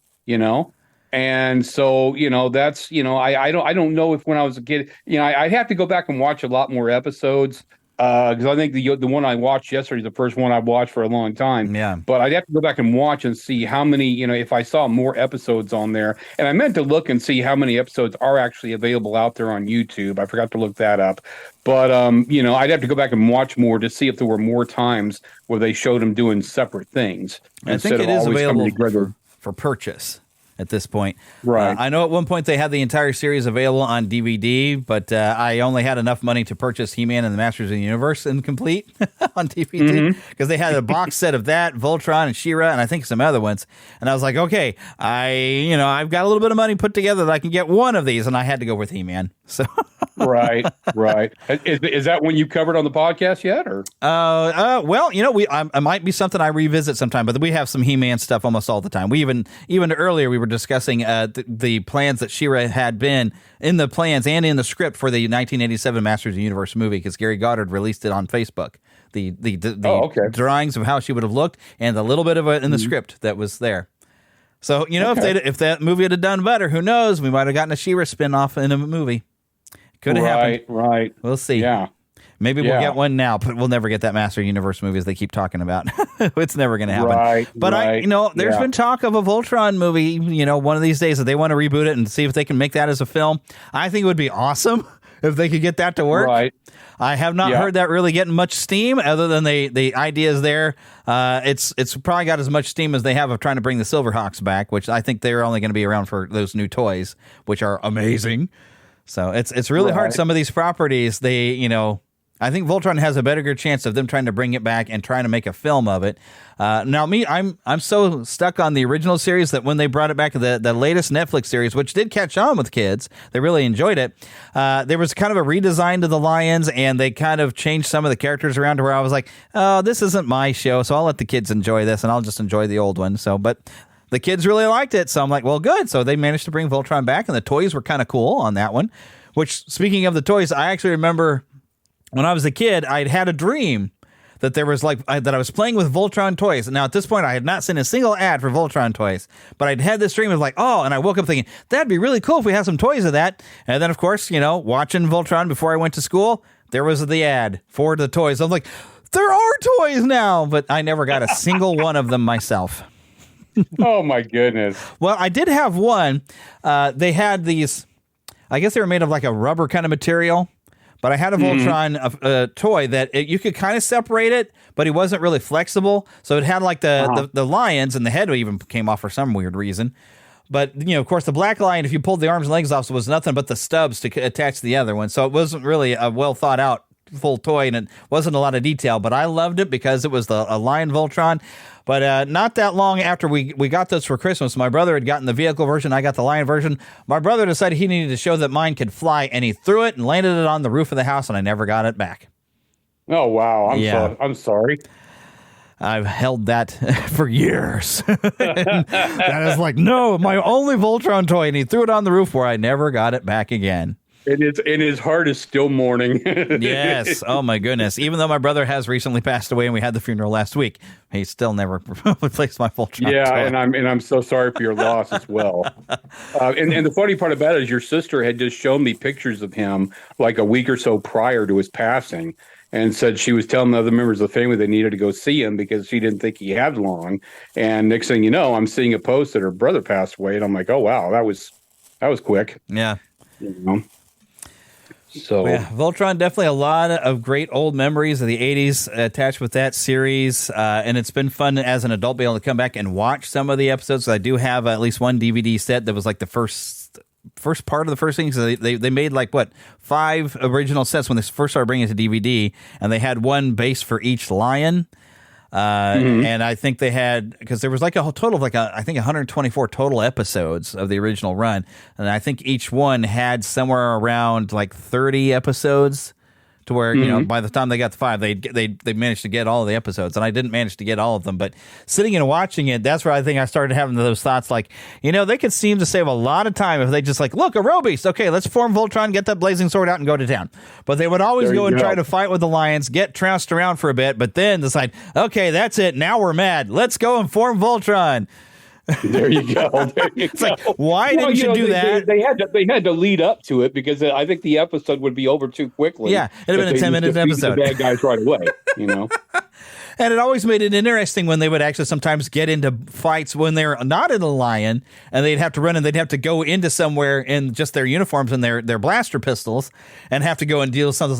And so, that's, I don't know if when I was a kid, I'd have to go back and watch a lot more episodes. Because I think the one I watched yesterday is the first one I've watched for a long time. Yeah. But I'd have to go back and watch and see how many, if I saw more episodes on there. And I meant to look and see how many episodes are actually available out there on YouTube. I forgot to look that up. But, I'd have to go back and watch more to see if there were more times where they showed them doing separate things. I think it is available for purchase at this point. Right. I know at one point they had the entire series available on DVD, but I only had enough money to purchase He-Man and the Masters of the Universe incomplete on DVD because they had a box set of that, Voltron and She-Ra, and I think some other ones. And I was like, okay, I've got a little bit of money put together that I can get one of these, and I had to go with He-Man. So right. Is that one you covered on the podcast yet, or? Well, I might be something I revisit sometime, but we have some He-Man stuff almost all the time. We even earlier we were discussing the plans that She-Ra had been in the plans and in the script for the 1987 Masters of the Universe movie because Gary Goddard released it on Facebook. The drawings of how she would have looked and a little bit of it in the script that was there. So if that movie had done better, who knows? We might have gotten a She-Ra spinoff in a movie. Could have happened. Right. We'll see. Yeah. Maybe we'll get one now, but we'll never get that Master Universe movie as they keep talking about. It's never going to happen. Right. But there's been talk of a Voltron movie, one of these days that they want to reboot it and see if they can make that as a film. I think it would be awesome if they could get that to work. Right. I have not heard that really getting much steam other than the ideas there. It's probably got as much steam as they have of trying to bring the Silverhawks back, which I think they're only going to be around for those new toys, which are amazing. So it's really hard. Some of these properties, they I think Voltron has a better chance of them trying to bring it back and trying to make a film of it. Now, I'm so stuck on the original series that when they brought it back, the latest Netflix series, which did catch on with kids, they really enjoyed it. There was kind of a redesign to the lions, and they kind of changed some of the characters around to where I was like, oh, this isn't my show, so I'll let the kids enjoy this, and I'll just enjoy the old one. But the kids really liked it, so I'm like, well, good. So they managed to bring Voltron back, and the toys were kind of cool on that one. Which, speaking of the toys, I actually remember when I was a kid, I'd had a dream that there was that I was playing with Voltron toys. Now, at this point, I had not seen a single ad for Voltron toys, but I'd had this dream of and I woke up thinking, that'd be really cool if we had some toys of that. And then, of course, watching Voltron before I went to school, there was the ad for the toys. I was like, there are toys now, but I never got a single one of them myself. Oh, my goodness. Well, I did have one. They had these, I guess they were made of like a rubber kind of material. But I had a Voltron toy that you could kind of separate it, but it wasn't really flexible. So it had like the lions, and the head even came off for some weird reason. But, of course, the black lion, if you pulled the arms and legs off, was nothing but the stubs to attach to the other one. So it wasn't really a well thought out full toy, and it wasn't a lot of detail. But I loved it because it was a lion Voltron. But not that long after we got those for Christmas, my brother had gotten the vehicle version. I got the lion version. My brother decided he needed to show that mine could fly, and he threw it and landed it on the roof of the house, and I never got it back. Oh, wow. I'm sorry. I've held that for years. That is like, no, my only Voltron toy, and he threw it on the roof where I never got it back again. And his heart is still mourning. Yes. Oh, my goodness. Even though my brother has recently passed away and we had the funeral last week, he still never replaced my Voltron toy. and I'm so sorry for your loss as well. And the funny part about it is your sister had just shown me pictures of him like a week or so prior to his passing, and said she was telling the other members of the family they needed to go see him because she didn't think he had long. And next thing you know, I'm seeing a post that her brother passed away, and I'm like, oh, wow, that was quick. Yeah. So yeah, Voltron, definitely a lot of great old memories of the 80s attached with that series. And it's been fun as an adult being able to come back and watch some of the episodes. I do have at least one DVD set that was like the first part of the first thing. So they made 5 original sets when they first started bringing it to DVD. And they had one base for each lion. And I think they had, because there was a total of I think 124 total episodes of the original run. And I think each one had somewhere around 30 episodes to where, by the time they got to 5, they managed to get all of the episodes. And I didn't manage to get all of them. But sitting and watching it, that's where I think I started having those thoughts they could seem to save a lot of time if they just look, a Robeast. Okay, let's form Voltron, get that blazing sword out and go to town. But they would always go and try to fight with the lions, get trounced around for a bit, but then decide, okay, that's it. Now we're mad. Let's go and form Voltron. There you go. It's why didn't you do that? They had to lead up to it because I think the episode would be over too quickly. Yeah, it'd have been a 10-minute episode. The bad guys right away, And it always made it interesting when they would actually sometimes get into fights when they're not in a lion, and they'd have to run and they'd have to go into somewhere in just their uniforms and their blaster pistols and have to go and deal with something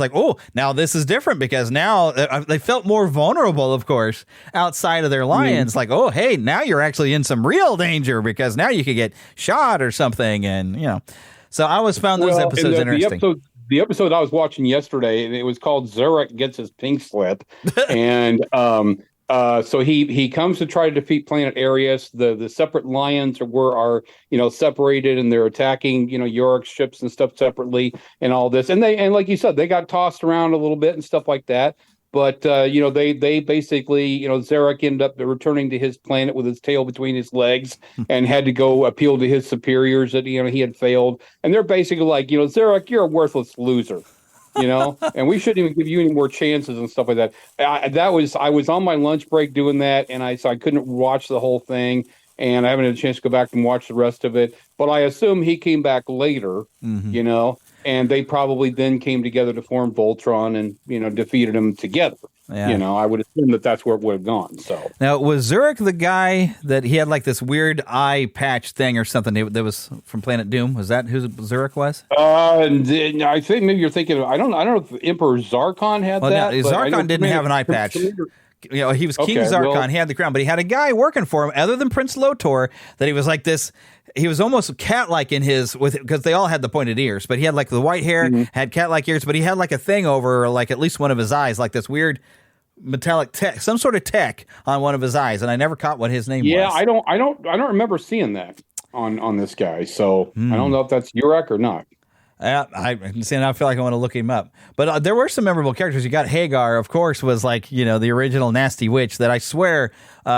now this is different because now they felt more vulnerable, of course, outside of their lions. Hey, now you're actually in some real danger because now you could get shot or something. And, so I always found those episodes interesting. The episode I was watching yesterday, it was called Zurek Gets His Pink Slip. And so he comes to try to defeat Planet Arius. The separate lions are separated, and they're attacking, Yorick's ships and stuff separately and all this. And like you said, they got tossed around a little bit and stuff like that. But, they basically, Zarek ended up returning to his planet with his tail between his legs and had to go appeal to his superiors that, he had failed. And they're basically like, Zarek, you're a worthless loser, and we shouldn't even give you any more chances and stuff like that. I was on my lunch break doing that, and so I couldn't watch the whole thing. And I haven't had a chance to go back and watch the rest of it. But I assume he came back later, and they probably then came together to form Voltron and, defeated him together. Yeah. I would assume that's where it would have gone. So now, was Zurek the guy that he had this weird eye patch thing or something that was from Planet Doom? Was that who Zurek was? I think maybe you're thinking of, I don't know if Emperor Zarkon had that. No, Zarkon didn't have an eye patch. he was King Okay, Zarkon. well- He had the crown, but he had a guy working for him other than Prince Lotor that he was like this. He was almost cat-like in his because they all had the pointed ears, but he had like the white hair, had cat-like ears, but he had like a thing over like at least one of his eyes, like this weird metallic tech, some sort of tech on one of his eyes, and I never caught what his name was. Yeah, I don't remember seeing that on this guy, so I don't know if that's Urek or not. I see. Now I feel like I want to look him up. But there were some memorable characters. You got Hagar, of course, was like the original nasty witch that I swear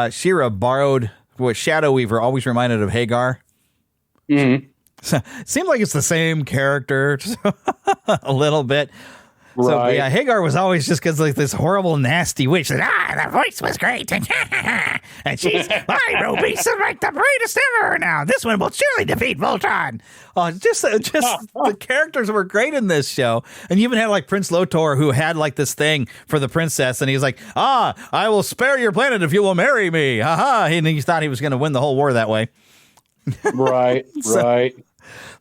She-Ra borrowed. What Shadow Weaver always reminded of Hagar. Mm-hmm. So, seemed like it's the same character a little bit. Right. So yeah, Hagar was always just because like this horrible nasty witch. That, the voice was great, and she's my Ruby's like the greatest ever. Now this one will surely defeat Voltron. Oh, just the characters were great in this show, and you even had like Prince Lotor who had like this thing for the princess, and he's like, I will spare your planet if you will marry me. Haha, and he thought he was going to win the whole war that way. Right, right.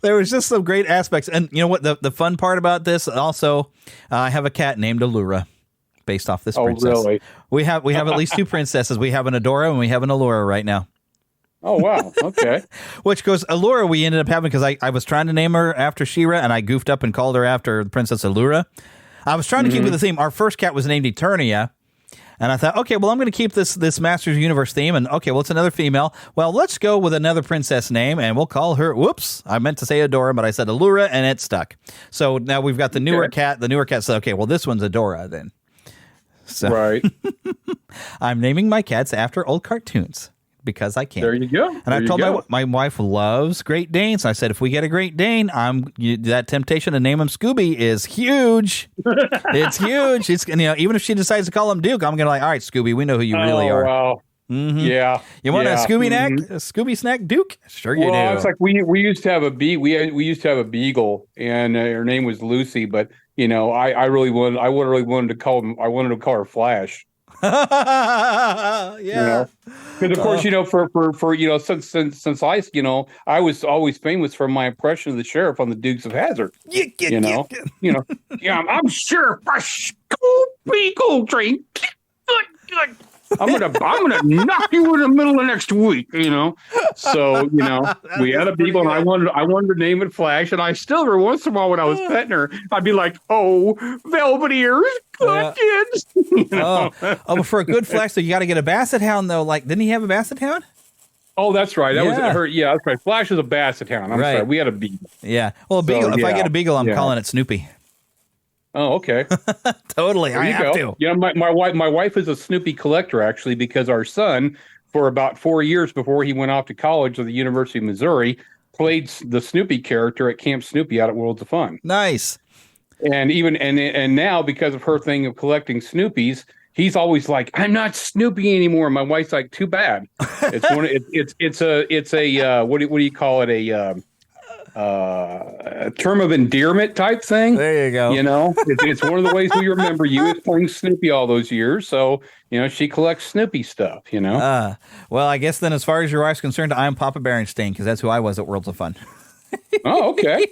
There was just some great aspects. And you know what? The fun part about this also, I have a cat named Allura based off this princess. Oh, really? We have at least two princesses. We have an Adora and we have an Allura right now. Oh, wow. Okay. Which goes, Allura we ended up having because I was trying to name her after She-Ra and I goofed up and called her after Princess Allura. I was trying to keep with the theme. Our first cat was named Eternia. And I thought, okay, well, I'm going to keep this Masters Universe theme. And okay, well, it's another female. Well, let's go with another princess name, and we'll call her, whoops, I meant to say Adora, but I said Allura, and it stuck. So now we've got the newer cat. The newer cat said, okay, well, this one's Adora then. So right. I'm naming my cats after old cartoons. Because I can. There you go. And I told my wife loves Great Danes. I said, if we get a Great Dane, that temptation to name him Scooby is huge. It's huge. It's even if she decides to call him Duke, I'm gonna like, all right, Scooby, we know who you really are. Wow. Mm-hmm. Yeah. You want a Scooby snack? A Scooby snack, Duke? Sure you do. Well, it's like we used to have a we used to have a beagle, and her name was Lucy. But I wanted to call her Flash. Yeah. Because of course, for since I was always famous for my impression of the sheriff on the Dukes of Hazzard. I'm Sheriff Scooby Goldring. Good. I'm gonna knock you in the middle of next week. So we had a beagle, and I wanted to name it Flash, and I still every once in a while when I was petting her, I'd be like, "Oh, velvet ears, good kids." But for a good Flash, though, you got to get a Basset Hound though. Like, didn't he have a Basset Hound? Oh, that's right. That was her. Yeah, that's right. Flash is a Basset Hound. I'm sorry. We had a beagle. Yeah. Well, a beagle. If I get a beagle, I'm calling it Snoopy. Oh, okay. Totally. I have to. My wife is a Snoopy collector, actually, because our son, for about 4 years before he went off to college at the University of Missouri, played the Snoopy character at Camp Snoopy out at Worlds of Fun. Nice. And and now, because of her thing of collecting Snoopies, he's always like, "I'm not Snoopy anymore." My wife's like, "Too bad." It's a what do you call it? A term of endearment type thing. There you go. It's one of the ways we remember you as playing Snoopy all those years. So, she collects Snoopy stuff, Well, I guess then as far as your wife's concerned, I'm Papa Berenstain because that's who I was at Worlds of Fun. Oh, okay.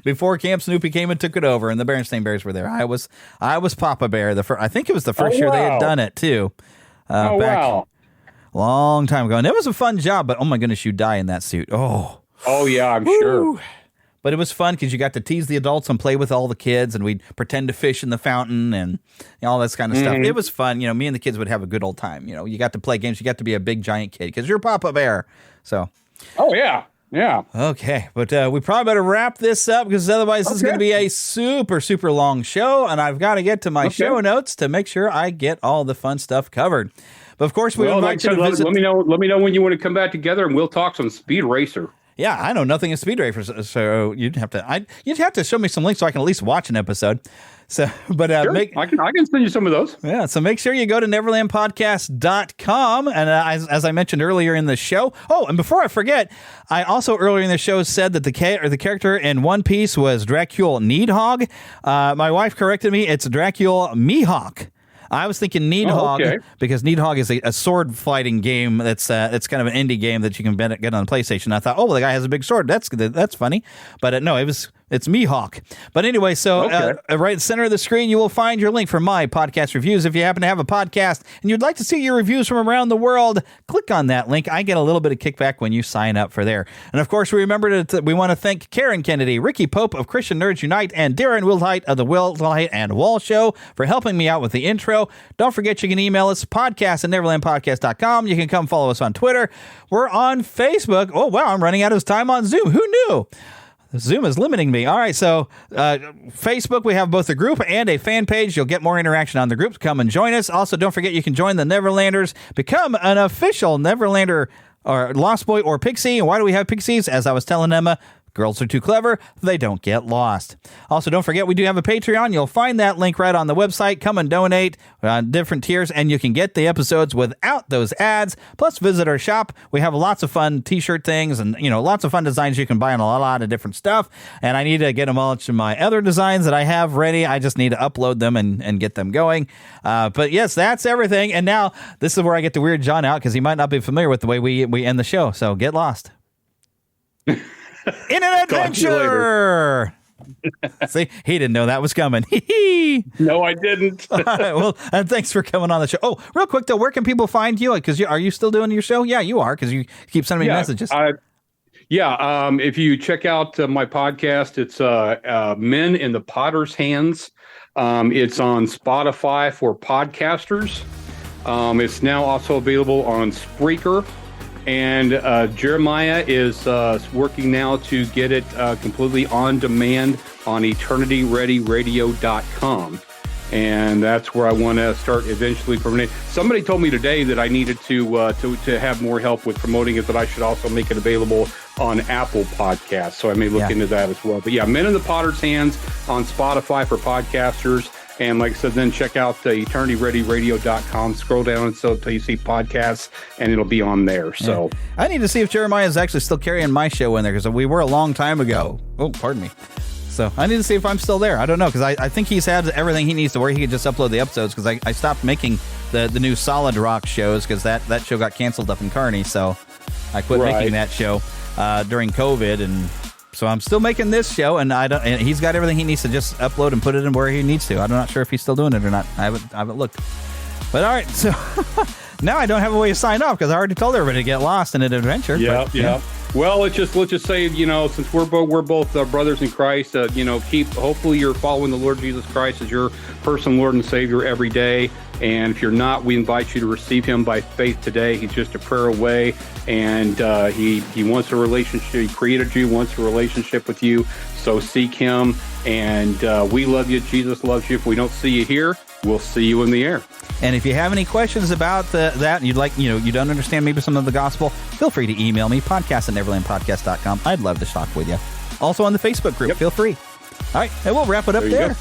Before Camp Snoopy came and took it over and the Berenstain Bears were there, I was Papa Bear. I think it was the first year they had done it too. Back long time ago. And it was a fun job, but oh my goodness, you die in that suit. Oh, yeah, I'm sure. But it was fun because you got to tease the adults and play with all the kids, and we'd pretend to fish in the fountain and all this kind of stuff. It was fun. Me and the kids would have a good old time. You got to play games. You got to be a big, giant kid because you're Papa Bear. So. Oh, yeah. Yeah. Okay. But we probably better wrap this up because otherwise this is going to be a super, super long show, and I've got to get to my show notes to make sure I get all the fun stuff covered. But, of course, we invite you to visit. Let me know when you want to come back together, and we'll talk some Speed Racer. Yeah, I know nothing of Speed Racer, so you'd have to show me some links so I can at least watch an episode. So, but sure. I can send you some of those. Yeah, so make sure you go to neverlandpodcast.com. And as I mentioned earlier in the show, and before I forget, I also earlier in the show said that the character in One Piece was Dracula Needhog. My wife corrected me; it's Dracula Mihawk. I was thinking Needhog because Needhog is a sword fighting game that's kind of an indie game that you can get on PlayStation. I thought, the guy has a big sword. That's funny. But no, it was It's Mihawk. But anyway, so right in the center of the screen, you will find your link for my podcast reviews. If you happen to have a podcast and you'd like to see your reviews from around the world, click on that link. I get a little bit of kickback when you sign up for there. And of course, we want to thank Karen Kennedy, Ricky Pope of Christian Nerds Unite, and Darren Wildheit of the Wildheit and Wall Show for helping me out with the intro. Don't forget you can email us, podcast@neverlandpodcast.com. You can come follow us on Twitter. We're on Facebook. Oh, wow, I'm running out of time on Zoom. Who knew? Zoom is limiting me. All right, so Facebook, we have both a group and a fan page. You'll get more interaction on the groups. Come and join us. Also, don't forget you can join the Neverlanders. Become an official Neverlander or Lost Boy or Pixie. And why do we have Pixies? As I was telling Emma, girls are too clever. They don't get lost. Also, don't forget we do have a Patreon. You'll find that link right on the website. Come and donate on different tiers, and you can get the episodes without those ads. Plus, visit our shop. We have lots of fun T-shirt things and, lots of fun designs you can buy on a lot of different stuff. And I need to get them all to my other designs that I have ready. I just need to upload them and get them going. But yes, that's everything. And now this is where I get to weird John out because he might not be familiar with the way we end the show. So get lost. In an adventure. See, he didn't know that was coming. No, I didn't. All right, well, and thanks for coming on the show. Oh, real quick though, where can people find you? Because are you still doing your show? Yeah, you are, because you keep sending me messages. If you check out my podcast, it's Men in the Potter's Hands. It's on Spotify for podcasters. It's now also available on Spreaker. And Jeremiah is working now to get it completely on demand on EternityReadyRadio.com. And that's where I want to start eventually promoting. Somebody told me today that I needed to have more help with promoting it, that I should also make it available on Apple Podcasts. So I may look into that as well. But yeah, Men in the Potter's Hands on Spotify for podcasters. And like I said, then check out EternityReadyRadio.com. Scroll down until you see podcasts, and it'll be on there. So I need to see if Jeremiah is actually still carrying my show in there, because we were a long time ago. Oh, pardon me. So I need to see if I'm still there. I don't know, because I think he's had everything he needs to where he could just upload the episodes, because I stopped making the new Solid Rock shows because that show got canceled up in Kearney. So I quit making that show during COVID, and so I'm still making this show, and he's got everything he needs to just upload and put it in where he needs to. I'm not sure if he's still doing it or not. I haven't looked. But all right, so now I don't have a way to sign off because I already told everybody to get lost in an adventure. Yeah. Well, let's just say, since we're both brothers in Christ, hopefully you're following the Lord Jesus Christ as your personal Lord and Savior every day. And if you're not, we invite you to receive him by faith today. He's just a prayer away, and he wants a relationship. He created you, wants a relationship with you. So seek him, and we love you. Jesus loves you. If we don't see you here, we'll see you in the air. And if you have any questions about that, and you'd like, you don't understand maybe some of the gospel, feel free to email me, podcast@neverlandpodcast.com. I'd love to talk with you. Also on the Facebook group, feel free. All right, and we'll wrap it up there.